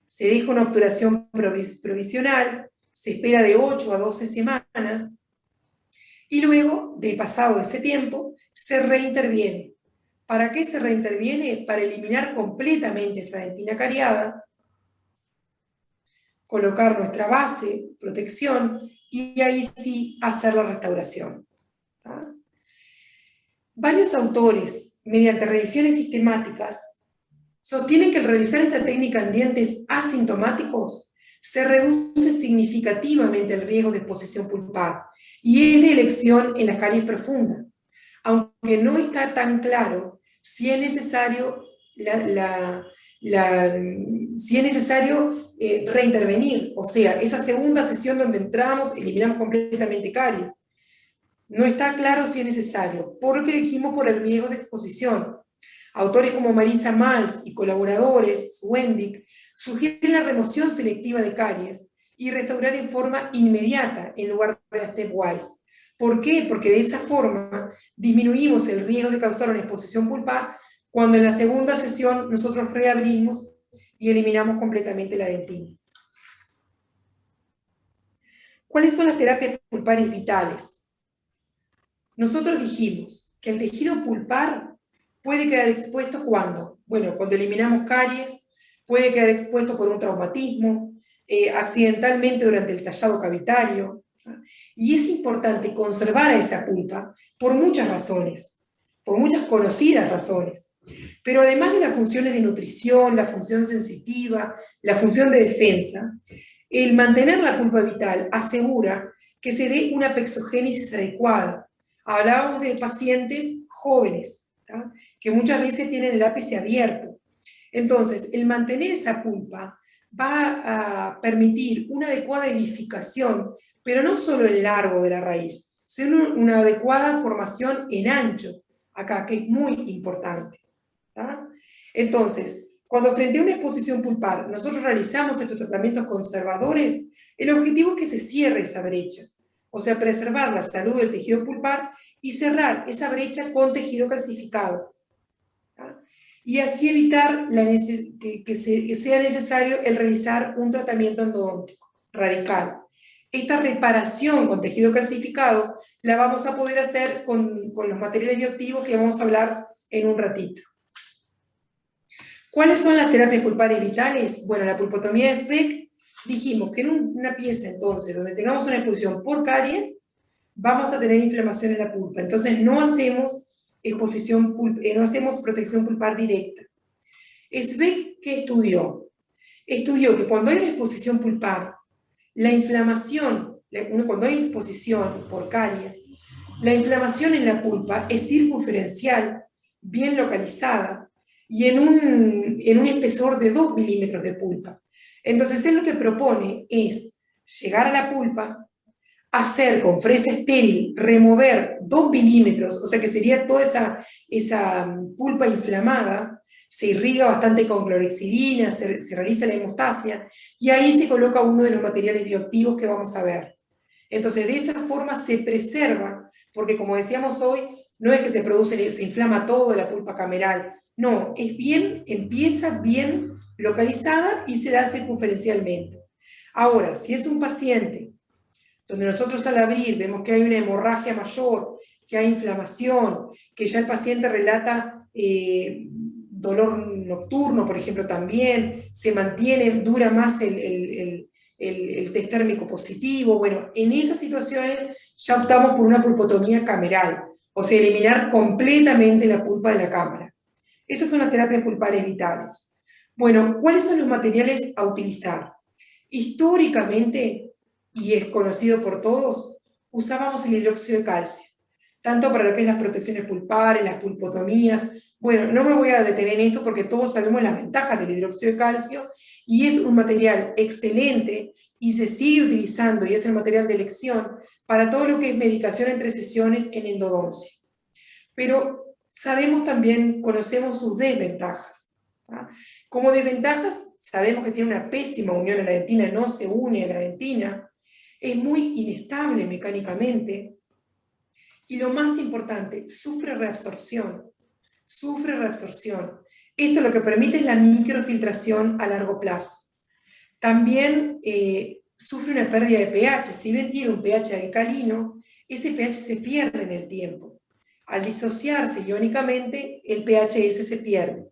se deja una obturación provisional, se espera de 8 a 12 semanas, y luego, de pasado ese tiempo, se reinterviene. ¿Para qué se reinterviene? Para eliminar completamente esa dentina cariada, colocar nuestra base, protección, y ahí sí hacer la restauración. ¿Ah? Varios autores, mediante revisiones sistemáticas, sostienen que al realizar esta técnica en dientes asintomáticos, se reduce significativamente el riesgo de exposición pulpar, y es de elección en las caries profundas, aunque no está tan claro si es necesario, reintervenir, o sea, esa segunda sesión donde entramos, eliminamos completamente caries. No está claro si es necesario, porque elegimos por el riesgo de exposición. Autores como Marisa Maltz y colaboradores, Wendick, sugieren la remoción selectiva de caries y restaurar en forma inmediata en lugar de la stepwise. ¿Por qué? Porque de esa forma disminuimos el riesgo de causar una exposición pulpar cuando en la segunda sesión nosotros reabrimos y eliminamos completamente la dentina. ¿Cuáles son las terapias pulpares vitales? Nosotros dijimos que el tejido pulpar puede quedar expuesto ¿cuándo? Bueno, cuando eliminamos caries, puede quedar expuesto por un traumatismo, accidentalmente durante el tallado cavitario. Y es importante conservar a esa pulpa por muchas razones, por muchas conocidas razones. Pero además de las funciones de nutrición, la función sensitiva, la función de defensa, el mantener la pulpa vital asegura que se dé una pexogénesis adecuada. Hablábamos de pacientes jóvenes, ¿tá?, que muchas veces tienen el ápice abierto. Entonces, el mantener esa pulpa va a permitir una adecuada edificación, pero no solo en largo de la raíz, sino una adecuada formación en ancho, acá, que es muy importante, ¿tá? Entonces, cuando frente a una exposición pulpar nosotros realizamos estos tratamientos conservadores, el objetivo es que se cierre esa brecha, o sea, preservar la salud del tejido pulpar y cerrar esa brecha con tejido calcificado, ¿tá? Y así evitar que sea necesario el realizar un tratamiento endodóntico radical. Esta reparación con tejido calcificado la vamos a poder hacer con los materiales bioactivos que vamos a hablar en un ratito. ¿Cuáles son las terapias pulpares vitales? Bueno, la pulpotomía de Speck, dijimos que en una pieza entonces donde tengamos una exposición por caries, vamos a tener inflamación en la pulpa. Entonces no hacemos protección pulpar directa. Speck, ¿qué estudió? Estudió que cuando hay una exposición pulpar, la inflamación, cuando hay exposición por caries, la inflamación en la pulpa es circunferencial, bien localizada, y en un espesor de 2 milímetros de pulpa. Entonces él lo que propone es llegar a la pulpa, hacer con fresa estéril, remover 2 milímetros, o sea que sería toda esa pulpa inflamada, se irriga bastante con clorhexidina, se realiza la hemostasia, y ahí se coloca uno de los materiales bioactivos que vamos a ver. Entonces de esa forma se preserva, porque como decíamos hoy, no es que se inflama todo la pulpa cameral, no, empieza bien localizada y se da circunferencialmente. Ahora, si es un paciente donde nosotros al abrir vemos que hay una hemorragia mayor, que hay inflamación, que ya el paciente relata dolor nocturno, por ejemplo, también, se mantiene, dura más el test térmico positivo, bueno, en esas situaciones ya optamos por una pulpotomía cameral, o sea, eliminar completamente la pulpa de la cámara. Esas son las terapias pulpares vitales. Bueno, ¿cuáles son los materiales a utilizar? Históricamente, y es conocido por todos, usábamos el hidróxido de calcio, tanto para lo que es las protecciones pulpares, las pulpotomías. Bueno, no me voy a detener en esto porque todos sabemos las ventajas del hidróxido de calcio, y es un material excelente, y se sigue utilizando, y es el material de elección, para todo lo que es medicación entre sesiones en endodoncia. Pero sabemos también, conocemos sus desventajas, ¿tá? Como desventajas, sabemos que tiene una pésima unión a la dentina, no se une a la dentina, es muy inestable mecánicamente, y lo más importante, sufre reabsorción. Esto lo que permite es la microfiltración a largo plazo. También sufre una pérdida de pH. Si bien tiene un pH alcalino, ese pH se pierde en el tiempo. Al disociarse iónicamente, el pH se pierde.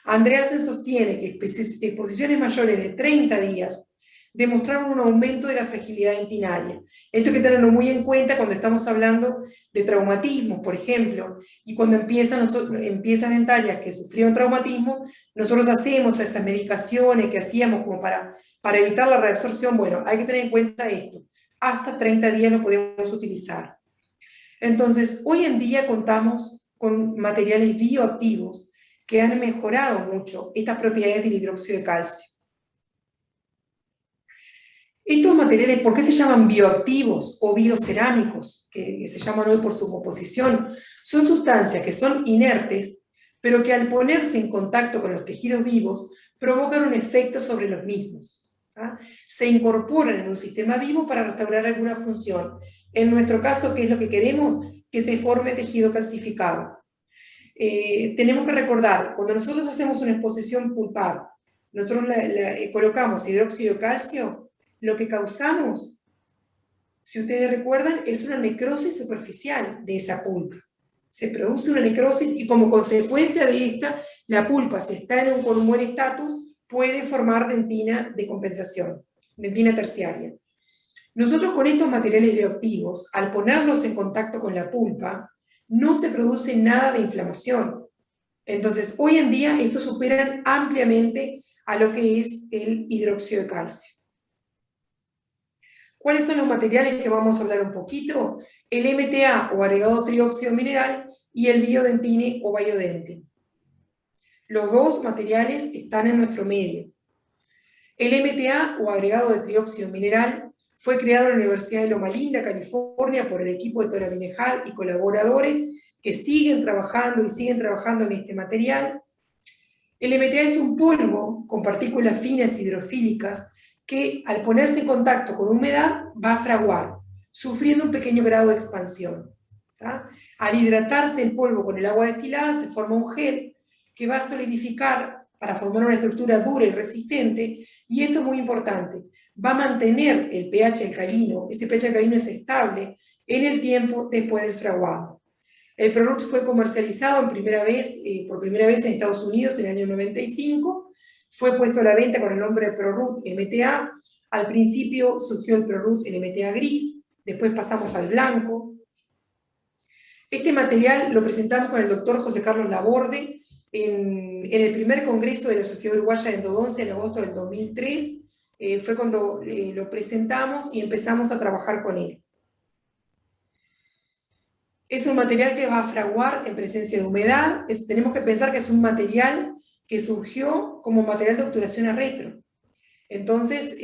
Andreasen sostiene que exposiciones mayores de 30 días demostraron un aumento de la fragilidad dentinaria. Esto hay que tenerlo muy en cuenta cuando estamos hablando de traumatismos, por ejemplo, y cuando en piezas dentarias que sufrieron traumatismo, nosotros hacemos esas medicaciones que hacíamos como para evitar la reabsorción. Bueno, hay que tener en cuenta esto. Hasta 30 días lo podemos utilizar. Entonces, hoy en día contamos con materiales bioactivos que han mejorado mucho estas propiedades del hidróxido de calcio. Estos materiales, ¿por qué se llaman bioactivos o biocerámicos? Que se llaman hoy por su composición. Son sustancias que son inertes, pero que al ponerse en contacto con los tejidos vivos, provocan un efecto sobre los mismos, ¿tá? Se incorporan en un sistema vivo para restaurar alguna función. En nuestro caso, ¿qué es lo que queremos? Que se forme tejido calcificado. Tenemos que recordar, cuando nosotros hacemos una exposición pulpar, nosotros colocamos hidróxido de calcio, lo que causamos, si ustedes recuerdan, es una necrosis superficial de esa pulpa. Se produce una necrosis y como consecuencia de esta, la pulpa, si está con un buen estatus, puede formar dentina de compensación. dentina terciaria. Nosotros con estos materiales bioactivos, al ponerlos en contacto con la pulpa, no se produce nada de inflamación. Entonces, hoy en día estos superan ampliamente a lo que es el hidróxido de calcio. ¿Cuáles son los materiales que vamos a hablar un poquito? El MTA o agregado trióxido mineral y el biodentine o biodente. Los dos materiales están en nuestro medio. El MTA o agregado de trióxido mineral fue creado en la Universidad de Loma Linda, California, por el equipo de Tora Vinejad y colaboradores que siguen trabajando en este material. El MTA es un polvo con partículas finas hidrofílicas que al ponerse en contacto con humedad va a fraguar, sufriendo un pequeño grado de expansión. ¿Tá? Al hidratarse el polvo con el agua destilada se forma un gel que va a solidificar para formar una estructura dura y resistente, y esto es muy importante, va a mantener el pH alcalino, ese pH alcalino es estable en el tiempo después del fraguado. El ProRoot fue comercializado por primera vez en Estados Unidos en el año 95, fue puesto a la venta con el nombre de ProRoot MTA. Al principio surgió el ProRoot en MTA gris, después pasamos al blanco. Este material lo presentamos con el doctor José Carlos Laborde en el primer congreso de la Sociedad Uruguaya de Endodoncia en agosto del 2003, fue cuando lo presentamos y empezamos a trabajar con él. Es un material que va a fraguar en presencia de humedad. Tenemos que pensar que es un material que surgió como material de obturación a retro. Entonces,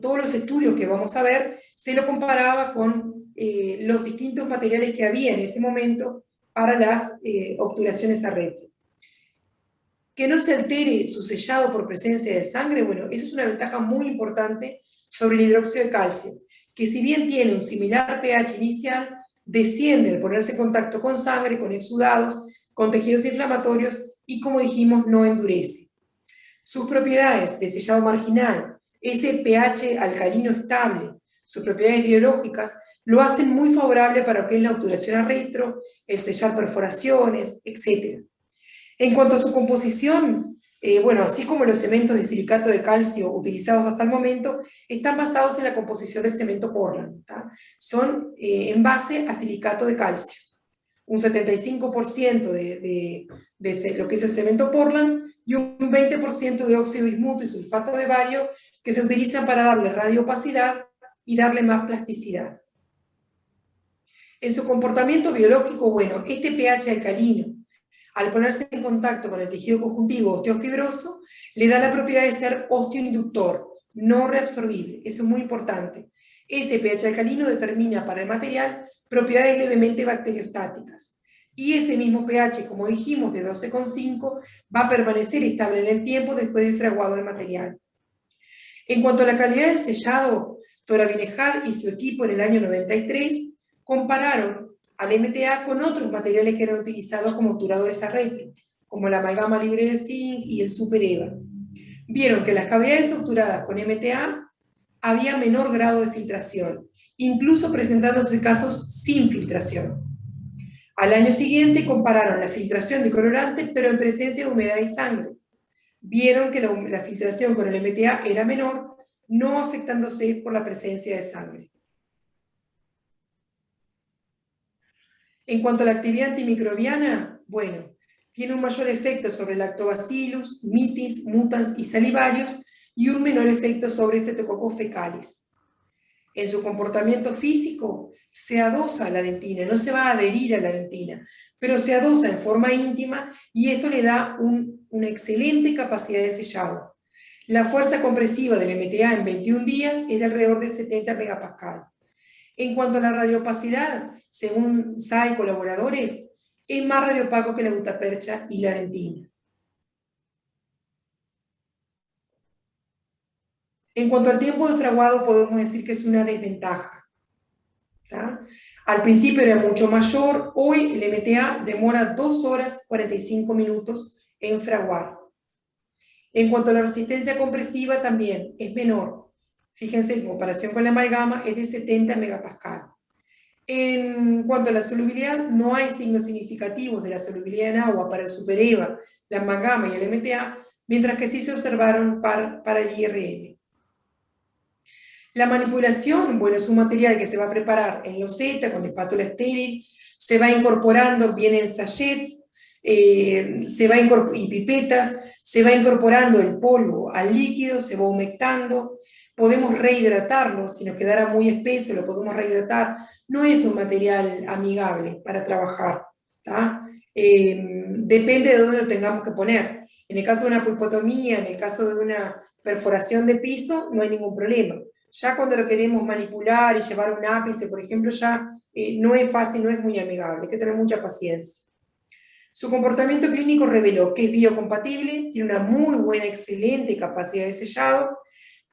todos los estudios que vamos a ver se lo comparaba con los distintos materiales que había en ese momento para las obturaciones a retro. Que no se altere su sellado por presencia de sangre, bueno, eso es una ventaja muy importante sobre el hidróxido de calcio, que si bien tiene un similar pH inicial, desciende al ponerse en contacto con sangre, con exudados, con tejidos inflamatorios y, como dijimos, no endurece. Sus propiedades de sellado marginal, ese pH alcalino estable, sus propiedades biológicas, lo hacen muy favorable para lo que es la obturación a retro, el sellar perforaciones, etc. En cuanto a su composición, bueno, así como los cementos de silicato de calcio utilizados hasta el momento, están basados en la composición del cemento Portland. ¿Tá? Son en base a silicato de calcio. Un 75% de lo que es el cemento Portland y un 20% de óxido de bismuto y sulfato de bario que se utilizan para darle radioopacidad y darle más plasticidad. En su comportamiento biológico, bueno, este pH alcalino, al ponerse en contacto con el tejido conjuntivo osteofibroso, le da la propiedad de ser osteoinductor, no reabsorbible. Eso es muy importante. Ese pH alcalino determina para el material propiedades levemente bacteriostáticas. Y ese mismo pH, como dijimos, de 12,5, va a permanecer estable en el tiempo después del fraguado del material. En cuanto a la calidad del sellado, Tora Vinejad y su equipo en el año 93 compararon al MTA con otros materiales que eran utilizados como obturadores a retro, como la amalgama libre de zinc y el Super EVA. Vieron que las cavidades obturadas con MTA había menor grado de filtración, incluso presentándose casos sin filtración. Al año siguiente compararon la filtración de colorantes, pero en presencia de humedad y sangre. Vieron que la filtración con el MTA era menor, no afectándose por la presencia de sangre. En cuanto a la actividad antimicrobiana, bueno, tiene un mayor efecto sobre lactobacillus, mitis, mutans y salivarios y un menor efecto sobre Streptococcus fecalis. En su comportamiento físico se adosa a la dentina, no se va a adherir a la dentina, pero se adosa en forma íntima y esto le da una excelente capacidad de sellado. La fuerza compresiva del MTA en 21 días es de alrededor de 70 megapascal. En cuanto a la radioopacidad, según SAE y colaboradores, es más radiopaco que la gutapercha y la dentina. En cuanto al tiempo de fraguado, podemos decir que es una desventaja. ¿Tá? Al principio era mucho mayor, hoy el MTA demora 2 horas 45 minutos en fraguar. En cuanto a la resistencia compresiva, también es menor. Fíjense, en comparación con la amalgama, es de 70 megapascal. En cuanto a la solubilidad, no hay signos significativos de la solubilidad en agua para el Super EVA, la amalgama y el MTA, mientras que sí se observaron para el IRM. La manipulación, bueno, es un material que se va a preparar en loseta, con espátula estéril, se va incorporando, viene en sachets, y pipetas, se va incorporando el polvo al líquido, se va humectando, podemos rehidratarlo, si nos quedara muy espeso lo podemos rehidratar, no es un material amigable para trabajar, ¿tá? Depende de dónde lo tengamos que poner. En el caso de una pulpotomía, en el caso de una perforación de piso, no hay ningún problema. Ya cuando lo queremos manipular y llevar un ápice, por ejemplo, ya no es fácil, no es muy amigable, hay que tener mucha paciencia. Su comportamiento clínico reveló que es biocompatible, tiene una muy buena, excelente capacidad de sellado,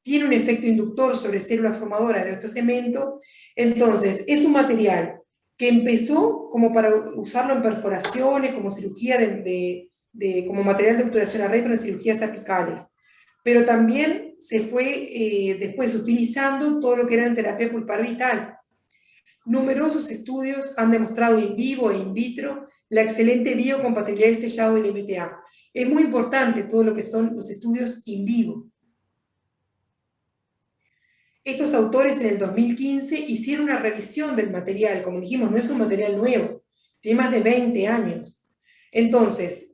tiene un efecto inductor sobre células formadoras de osteocemento, entonces es un material que empezó como para usarlo en perforaciones, como cirugía como material de obturación a retro en cirugías apicales, pero también se fue después utilizando todo lo que era en terapia pulpar vital. Numerosos estudios han demostrado in vivo e in vitro la excelente biocompatibilidad y sellado del MTA. Es muy importante todo lo que son los estudios in vivo. Estos autores en el 2015 hicieron una revisión del material, como dijimos, no es un material nuevo, tiene más de 20 años. Entonces,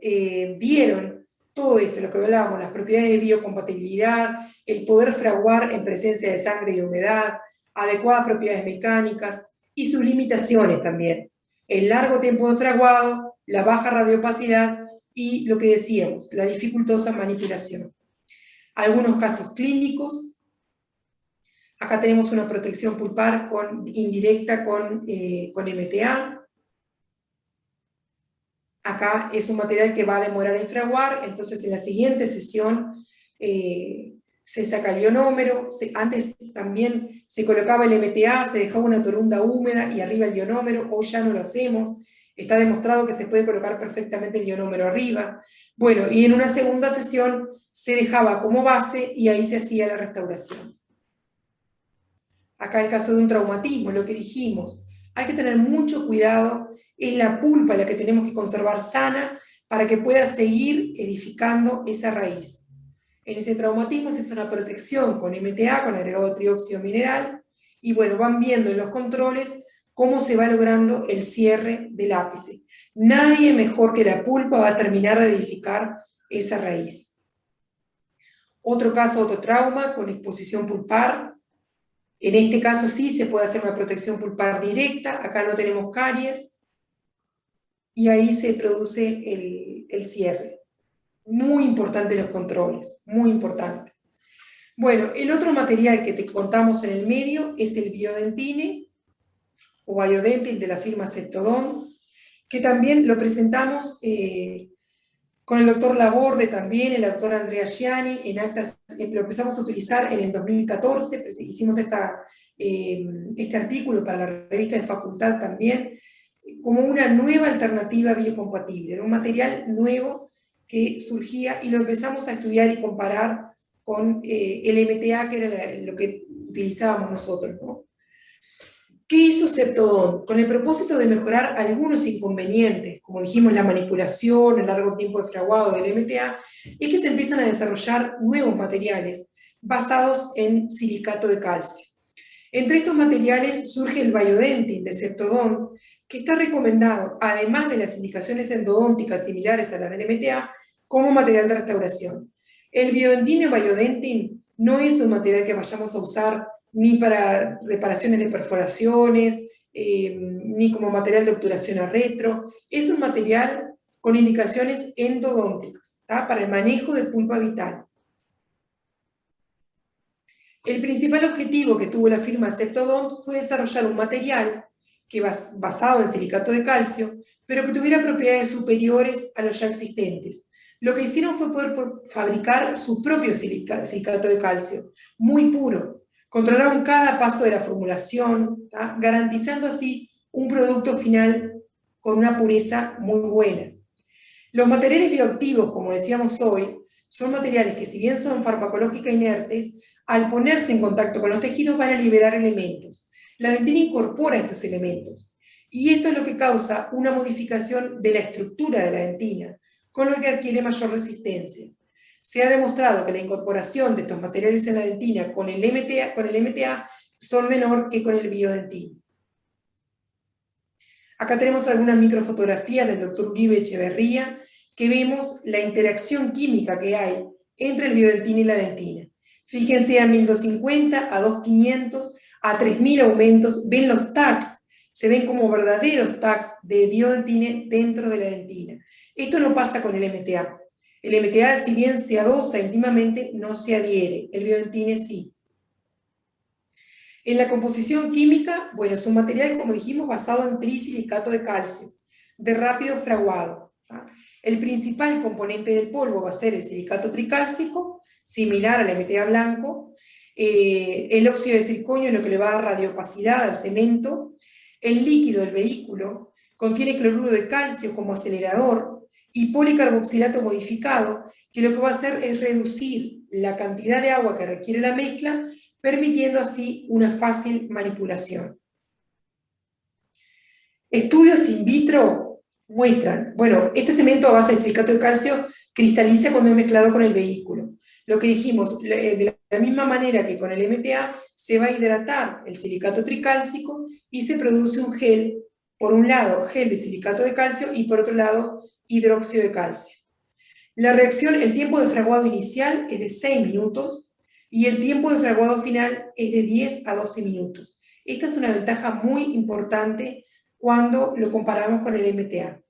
vieron todo esto, lo que hablábamos, las propiedades de biocompatibilidad, el poder fraguar en presencia de sangre y humedad, adecuadas propiedades mecánicas y sus limitaciones también. El largo tiempo de fraguado, la baja radiopacidad y lo que decíamos, la dificultosa manipulación. Algunos casos clínicos. Acá tenemos una protección pulpar indirecta con MTA. Acá es un material que va a demorar en fraguar, entonces en la siguiente sesión se saca el ionómero, antes también se colocaba el MTA, se dejaba una torunda húmeda y arriba el ionómero, hoy ya no lo hacemos, está demostrado que se puede colocar perfectamente el ionómero arriba. Bueno, y en una segunda sesión se dejaba como base y ahí se hacía la restauración. Acá el caso de un traumatismo, lo que dijimos, hay que tener mucho cuidado, es la pulpa la que tenemos que conservar sana para que pueda seguir edificando esa raíz. En ese traumatismo se hace una protección con MTA, con agregado de trióxido mineral, y bueno, van viendo en los controles cómo se va logrando el cierre del ápice. Nadie mejor que la pulpa va a terminar de edificar esa raíz. Otro caso, otro trauma con exposición pulpar. En este caso sí se puede hacer una protección pulpar directa, acá no tenemos caries, y ahí se produce el cierre. Muy importante los controles, muy importante. Bueno, el otro material que te contamos en el medio es el biodentine, o Biodentin de la firma Septodont, que también lo presentamos con el doctor Laborde también, el doctor Andrea Gianni, en actas, lo empezamos a utilizar en el 2014, hicimos este artículo para la revista de facultad también, como una nueva alternativa biocompatible, era un material nuevo que surgía y lo empezamos a estudiar y comparar con el MTA, que era lo que utilizábamos nosotros, ¿no? ¿Qué hizo Septodont? Con el propósito de mejorar algunos inconvenientes, como dijimos, la manipulación, el largo tiempo de fraguado del MTA, es que se empiezan a desarrollar nuevos materiales basados en silicato de calcio. Entre estos materiales surge el Biodentin de Septodont, que está recomendado, además de las indicaciones endodónticas similares a las del MTA, como material de restauración. El Biodentin o Biodentin no es un material que vayamos a usar ni para reparaciones de perforaciones, ni como material de obturación a retro. Es un material con indicaciones endodónticas, ¿tá? Para el manejo de pulpa vital. El principal objetivo que tuvo la firma Septodont fue desarrollar un material que basado en silicato de calcio, pero que tuviera propiedades superiores a los ya existentes. Lo que hicieron fue poder fabricar su propio silicato de calcio, muy puro. Controlaron cada paso de la formulación, ¿tá? Garantizando así un producto final con una pureza muy buena. Los materiales bioactivos, como decíamos hoy, son materiales que, si bien son farmacológica inertes, al ponerse en contacto con los tejidos van a liberar elementos. La dentina incorpora estos elementos, y esto es lo que causa una modificación de la estructura de la dentina, con lo que adquiere mayor resistencia. Se ha demostrado que la incorporación de estos materiales en la dentina con el MTA son menor que con el biodentina. Acá tenemos algunas microfotografías del doctor Uribe Echeverría, que vemos la interacción química que hay entre el biodentina y la dentina. Fíjense a 1250, a 2500, a 3000 aumentos, ven los tags, se ven como verdaderos tags de biodentina dentro de la dentina. Esto no pasa con el MTA. El MTA, si bien se adosa íntimamente, no se adhiere, el biodentina sí. En la composición química, bueno, es un material, como dijimos, basado en trisilicato de calcio, de rápido fraguado. El principal componente del polvo va a ser el silicato tricálcico, similar al MTA blanco, el óxido de circonio es lo que le va a dar radiopacidad al cemento, el líquido del vehículo contiene cloruro de calcio como acelerador y policarboxilato modificado, que lo que va a hacer es reducir la cantidad de agua que requiere la mezcla, permitiendo así una fácil manipulación. Estudios in vitro muestran, bueno, este cemento a base de silicato de calcio cristaliza cuando es mezclado con el vehículo. Lo que dijimos, de la misma manera que con el MTA, se va a hidratar el silicato tricálcico y se produce un gel, por un lado gel de silicato de calcio y por otro lado hidróxido de calcio. La reacción, el tiempo de fraguado inicial es de 6 minutos y el tiempo de fraguado final es de 10 a 12 minutos. Esta es una ventaja muy importante cuando lo comparamos con el MTA.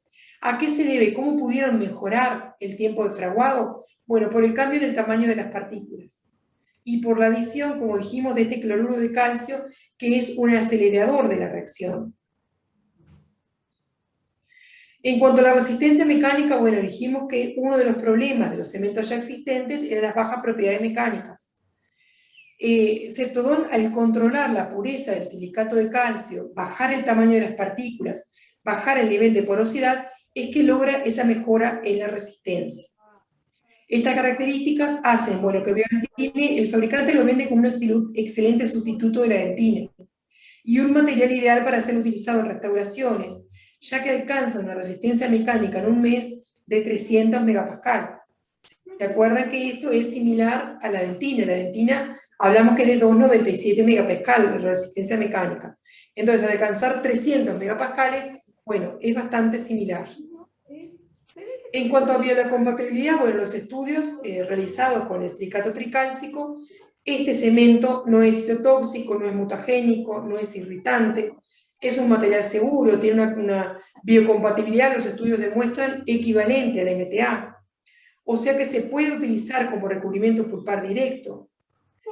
¿A qué se debe? ¿Cómo pudieron mejorar el tiempo de fraguado? Bueno, por el cambio en el tamaño de las partículas y por la adición, como dijimos, de este cloruro de calcio, que es un acelerador de la reacción. En cuanto a la resistencia mecánica, bueno, dijimos que uno de los problemas de los cementos ya existentes eran las bajas propiedades mecánicas. Ceptodon, al controlar la pureza del silicato de calcio, bajar el tamaño de las partículas, bajar el nivel de porosidad, es que logra esa mejora en la resistencia. Estas características hacen, bueno, que biodentina, el fabricante lo vende como un excelente sustituto de la dentina y un material ideal para ser utilizado en restauraciones, ya que alcanza una resistencia mecánica en un mes de 300 megapascal. ¿Se acuerdan que esto es similar a la dentina? La dentina hablamos que es de 297 megapascal de resistencia mecánica. Entonces, al alcanzar 300 megapascales, bueno, es bastante similar. En cuanto a biocompatibilidad, bueno, los estudios realizados con el silicato tricálcico, este cemento no es citotóxico, no es mutagénico, no es irritante, es un material seguro, tiene una biocompatibilidad, los estudios demuestran equivalente al MTA. O sea que se puede utilizar como recubrimiento pulpar directo.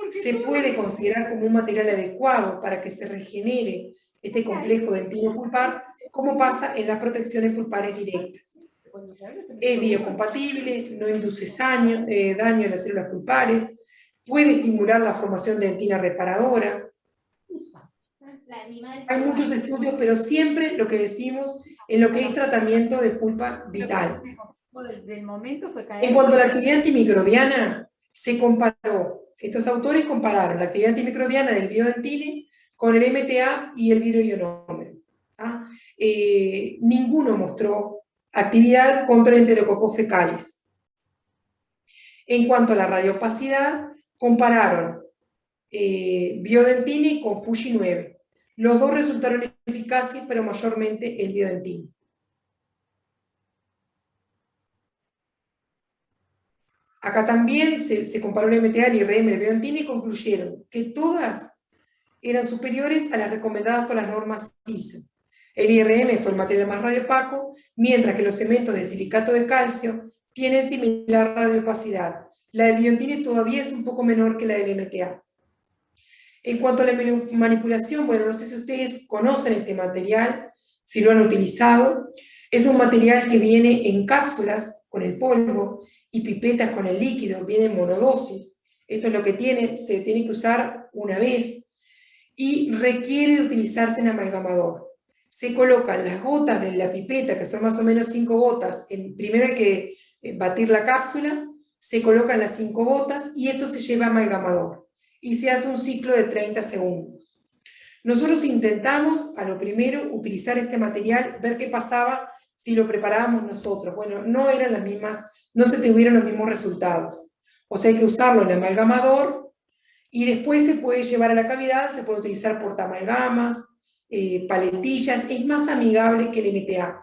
Se puede considerar como un material adecuado para que se regenere este complejo dentino pulpar, como pasa en las protecciones pulpares directas. Es biocompatible, no induce daño en las células pulpares, puede estimular la formación de dentina reparadora. Hay muchos estudios, pero siempre lo que decimos en lo que es tratamiento de pulpa vital. En cuanto a la actividad antimicrobiana, se comparó, estos autores compararon la actividad antimicrobiana del biodentina con el MTA y el vidroionómero. Ninguno mostró actividad contra enterococos fecales. En cuanto a la radiopacidad, compararon biodentina con Fuji 9. Los dos resultaron eficaces, pero mayormente el biodentina. Acá también se comparó el MTA, el IRM, el biodentina y concluyeron que todas eran superiores a las recomendadas por las normas ISO. El IRM fue el material más radiopaco, mientras que los cementos de silicato de calcio tienen similar radiopacidad. La del biodentina todavía es un poco menor que la del MTA. En cuanto a la manipulación, bueno, no sé si ustedes conocen este material, si lo han utilizado. Es un material que viene en cápsulas con el polvo y pipetas con el líquido, viene en monodosis. Esto es lo que tiene, se tiene que usar una vez y requiere de utilizarse en amalgamador. Se colocan las gotas de la pipeta, que son más o menos 5 gotas, primero hay que batir la cápsula, se colocan las 5 gotas y esto se lleva a amalgamador y se hace un ciclo de 30 segundos. Nosotros intentamos, a lo primero, utilizar este material, ver qué pasaba si lo preparábamos nosotros. Bueno, no eran las mismas, no se tuvieron los mismos resultados. O sea, hay que usarlo en el amalgamador y después se puede llevar a la cavidad, se puede utilizar portaamalgamas, paletillas, es más amigable que el MTA,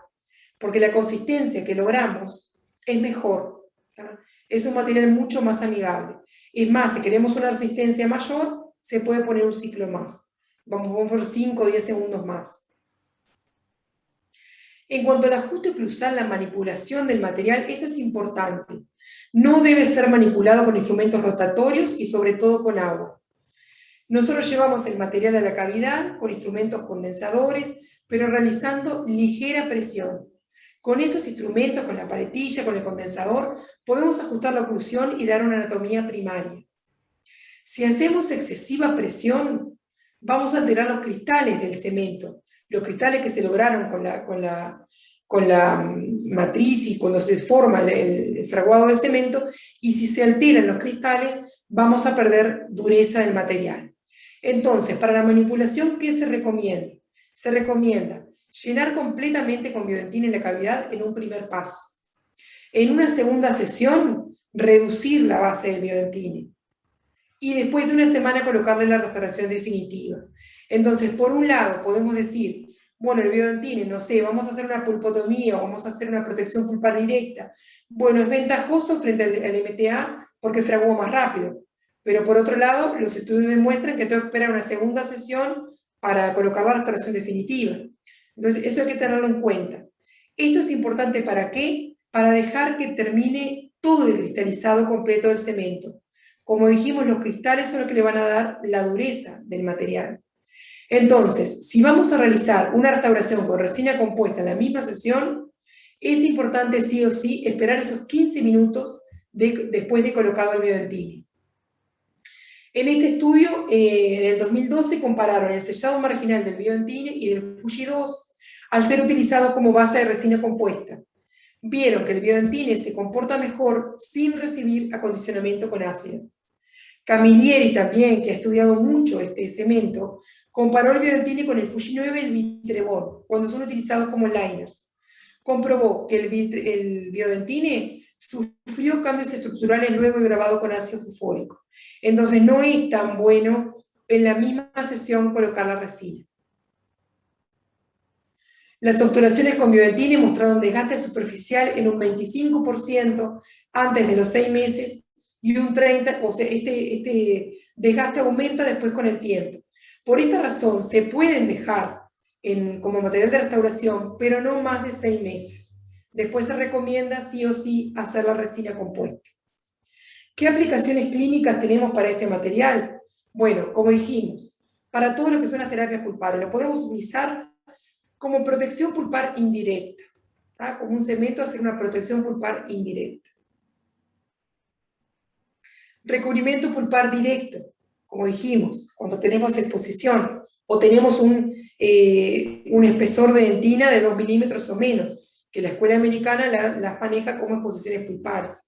porque la consistencia que logramos es mejor, ¿tá? Es un material mucho más amigable. Es más, si queremos una resistencia mayor, se puede poner un ciclo más. Vamos a poner 5 o 10 segundos más. En cuanto al ajuste oclusal, la manipulación del material, esto es importante. No debe ser manipulado con instrumentos rotatorios y sobre todo con agua. Nosotros llevamos el material a la cavidad con instrumentos condensadores, pero realizando ligera presión. Con esos instrumentos, con la paletilla, con el condensador, podemos ajustar la oclusión y dar una anatomía primaria. Si hacemos excesiva presión, vamos a alterar los cristales del cemento, los cristales que se lograron con la matriz y cuando se forma el fraguado del cemento, y si se alteran los cristales, vamos a perder dureza del material. Entonces, para la manipulación, ¿qué se recomienda? Se recomienda llenar completamente con biodentina en la cavidad en un primer paso. En una segunda sesión, reducir la base del biodentina. Y después de una semana colocarle la restauración definitiva. Entonces, por un lado, podemos decir, bueno, el biodentine, no sé, vamos a hacer una pulpotomía o vamos a hacer una protección pulpar directa. Bueno, es ventajoso frente al MTA porque fragua más rápido. Pero por otro lado, los estudios demuestran que tengo que esperar una segunda sesión para colocar la restauración definitiva. Entonces, eso hay que tenerlo en cuenta. Esto es importante ¿para qué? Para dejar que termine todo el cristalizado completo del cemento. Como dijimos, los cristales son los que le van a dar la dureza del material. Entonces, si vamos a realizar una restauración con resina compuesta en la misma sesión, es importante sí o sí esperar esos 15 minutos después de colocado el biodentine. En este estudio, en el 2012, compararon el sellado marginal del biodentine y del Fuji 2 al ser utilizado como base de resina compuesta. Vieron que el biodentine se comporta mejor sin recibir acondicionamiento con ácido. Camilleri también, que ha estudiado mucho este cemento, comparó el biodentine con el Fuji 9 y el Vitrebond, cuando son utilizados como liners. Comprobó que el biodentine sufrió cambios estructurales luego de grabado con ácido fosfórico. Entonces no es tan bueno en la misma sesión colocar la resina. Las obturaciones con biodentine mostraron desgaste superficial en un 25% antes de los 6 meses y un 30%, o sea, este desgaste aumenta después con el tiempo. Por esta razón se pueden dejar como material de restauración, pero no más de 6 meses. Después se recomienda sí o sí hacer la resina compuesta. ¿Qué aplicaciones clínicas tenemos para este material? Bueno, como dijimos, para todo lo que son las terapias pulpares, lo podemos utilizar como protección pulpar indirecta, ¿tá? Como un cemento hacer una protección pulpar indirecta. Recubrimiento pulpar directo, como dijimos, cuando tenemos exposición o tenemos un espesor de dentina de 2 milímetros o menos, que la escuela americana las maneja como exposiciones pulpares.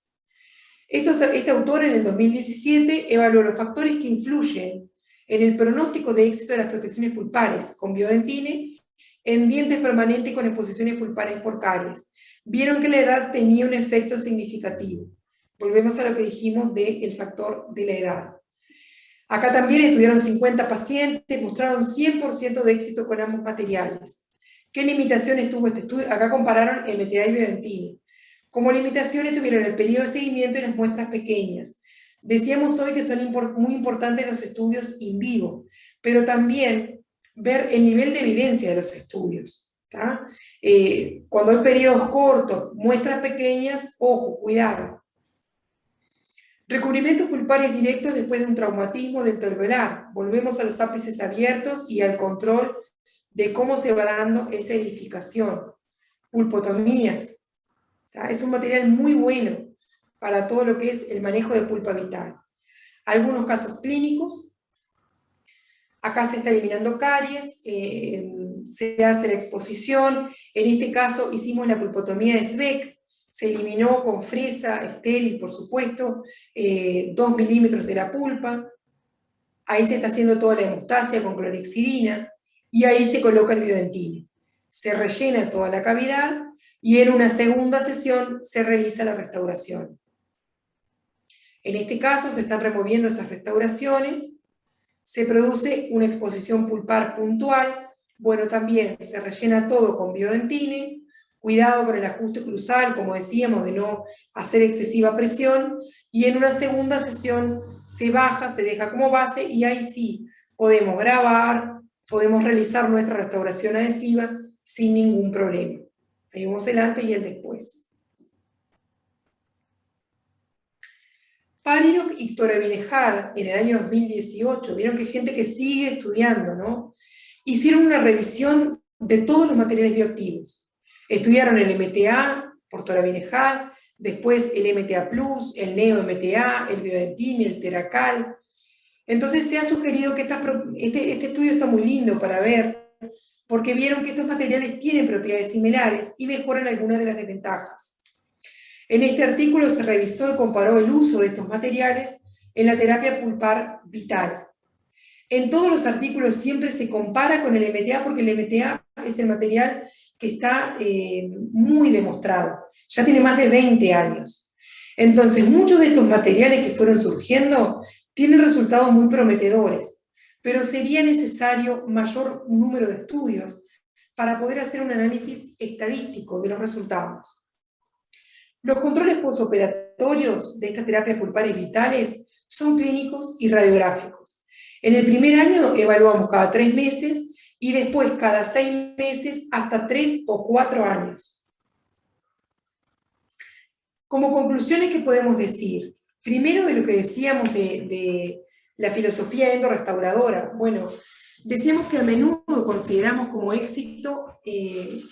Este autor en el 2017 evaluó los factores que influyen en el pronóstico de éxito de las protecciones pulpares con biodentine en dientes permanentes con exposiciones pulpares por caries. Vieron que la edad tenía un efecto significativo. Volvemos a lo que dijimos del factor de la edad. Acá también estudiaron 50 pacientes, mostraron 100% de éxito con ambos materiales. ¿Qué limitaciones tuvo este estudio? Acá compararon MTA y biodentine. Como limitaciones tuvieron el periodo de seguimiento y las muestras pequeñas. Decíamos hoy que son muy importantes los estudios in vivo, pero también ver el nivel de evidencia de los estudios. ¿Tá? Cuando hay periodos cortos, muestras pequeñas, ojo, cuidado. Recubrimientos pulpares directos después de un traumatismo dentoalveolar. Volvemos a los ápices abiertos y al control de cómo se va dando esa edificación. Pulpotomías. ¿Tá? Es un material muy bueno para todo lo que es el manejo de pulpa vital. Algunos casos clínicos. Acá se está eliminando caries, se hace la exposición. En este caso hicimos la pulpotomía de Sveck. Se eliminó con fresa, estéril por supuesto, 2 milímetros de la pulpa. Ahí se está haciendo toda la hemostasia con clorhexidina y ahí se coloca el biodentine. Se rellena toda la cavidad y en una segunda sesión se realiza la restauración. En este caso se están removiendo esas restauraciones, se produce una exposición pulpar puntual, bueno, también se rellena todo con biodentine, cuidado con el ajuste cruzal, como decíamos, de no hacer excesiva presión, y en una segunda sesión se baja, se deja como base, y ahí sí podemos grabar, podemos realizar nuestra restauración adhesiva sin ningún problema. Ahí vemos el antes y el después. Parinok y Toravinejad, en el año 2018, vieron que hay gente que sigue estudiando, ¿no? Hicieron una revisión de todos los materiales bioactivos. Estudiaron el MTA por Toravinejad, después el MTA+, el Neo-MTA, el biodentine, el Teracal. Entonces se ha sugerido que este estudio está muy lindo para ver, porque vieron que estos materiales tienen propiedades similares y mejoran algunas de las desventajas. En este artículo se revisó y comparó el uso de estos materiales en la terapia pulpar vital. En todos los artículos siempre se compara con el MTA porque el MTA es el material que está muy demostrado, ya tiene más de 20 años. Entonces muchos de estos materiales que fueron surgiendo tienen resultados muy prometedores, pero sería necesario mayor número de estudios para poder hacer un análisis estadístico de los resultados. Los controles posoperatorios de estas terapias pulpares vitales son clínicos y radiográficos. En el primer año evaluamos cada 3 meses y después cada 6 meses hasta 3 o 4 años. Como conclusiones, ¿qué podemos decir? Primero, de lo que decíamos de la filosofía endorrestauradora. Bueno, decíamos que a menudo consideramos como éxito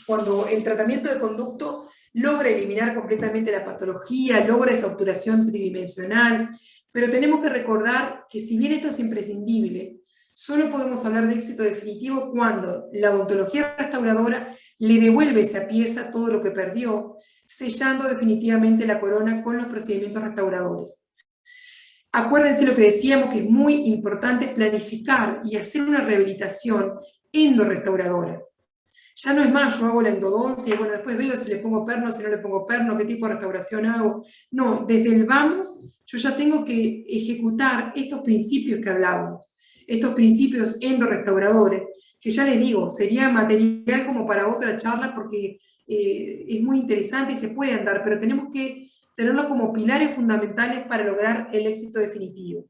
cuando el tratamiento de conducto logra eliminar completamente la patología, logra esa obturación tridimensional, pero tenemos que recordar que si bien esto es imprescindible, solo podemos hablar de éxito definitivo cuando la odontología restauradora le devuelve a esa pieza todo lo que perdió, sellando definitivamente la corona con los procedimientos restauradores. Acuérdense lo que decíamos, que es muy importante planificar y hacer una rehabilitación endorrestauradora. Ya no es más, yo hago la endodoncia y bueno, después veo si le pongo perno, si no le pongo perno, qué tipo de restauración hago. No, desde el vamos, yo ya tengo que ejecutar estos principios que hablábamos, estos principios endorrestauradores, que ya les digo, sería material como para otra charla porque es muy interesante y se puede andar, pero tenemos que tenerlo como pilares fundamentales para lograr el éxito definitivo.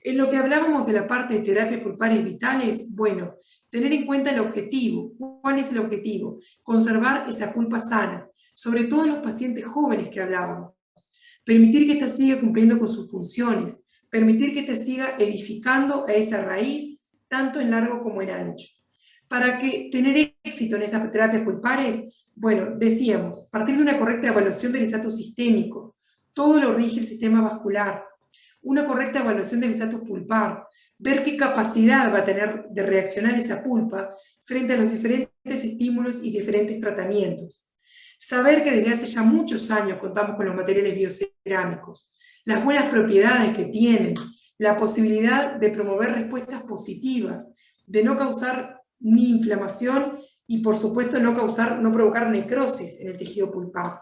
En lo que hablábamos de la parte de terapias pulpares vitales, bueno, tener en cuenta el objetivo. ¿Cuál es el objetivo? Conservar esa pulpa sana, sobre todo en los pacientes jóvenes que hablábamos. Permitir que ésta siga cumpliendo con sus funciones, permitir que ésta siga edificando a esa raíz, tanto en largo como en ancho. Para que tener éxito en estas terapias pulpares, bueno, decíamos, partir de una correcta evaluación del estatus sistémico, todo lo rige el sistema vascular, una correcta evaluación del estatus pulpar, ver qué capacidad va a tener de reaccionar esa pulpa frente a los diferentes estímulos y diferentes tratamientos. Saber que desde hace ya muchos años contamos con los materiales biocerámicos, las buenas propiedades que tienen, la posibilidad de promover respuestas positivas, de no causar ni inflamación y por supuesto no provocar necrosis en el tejido pulpar.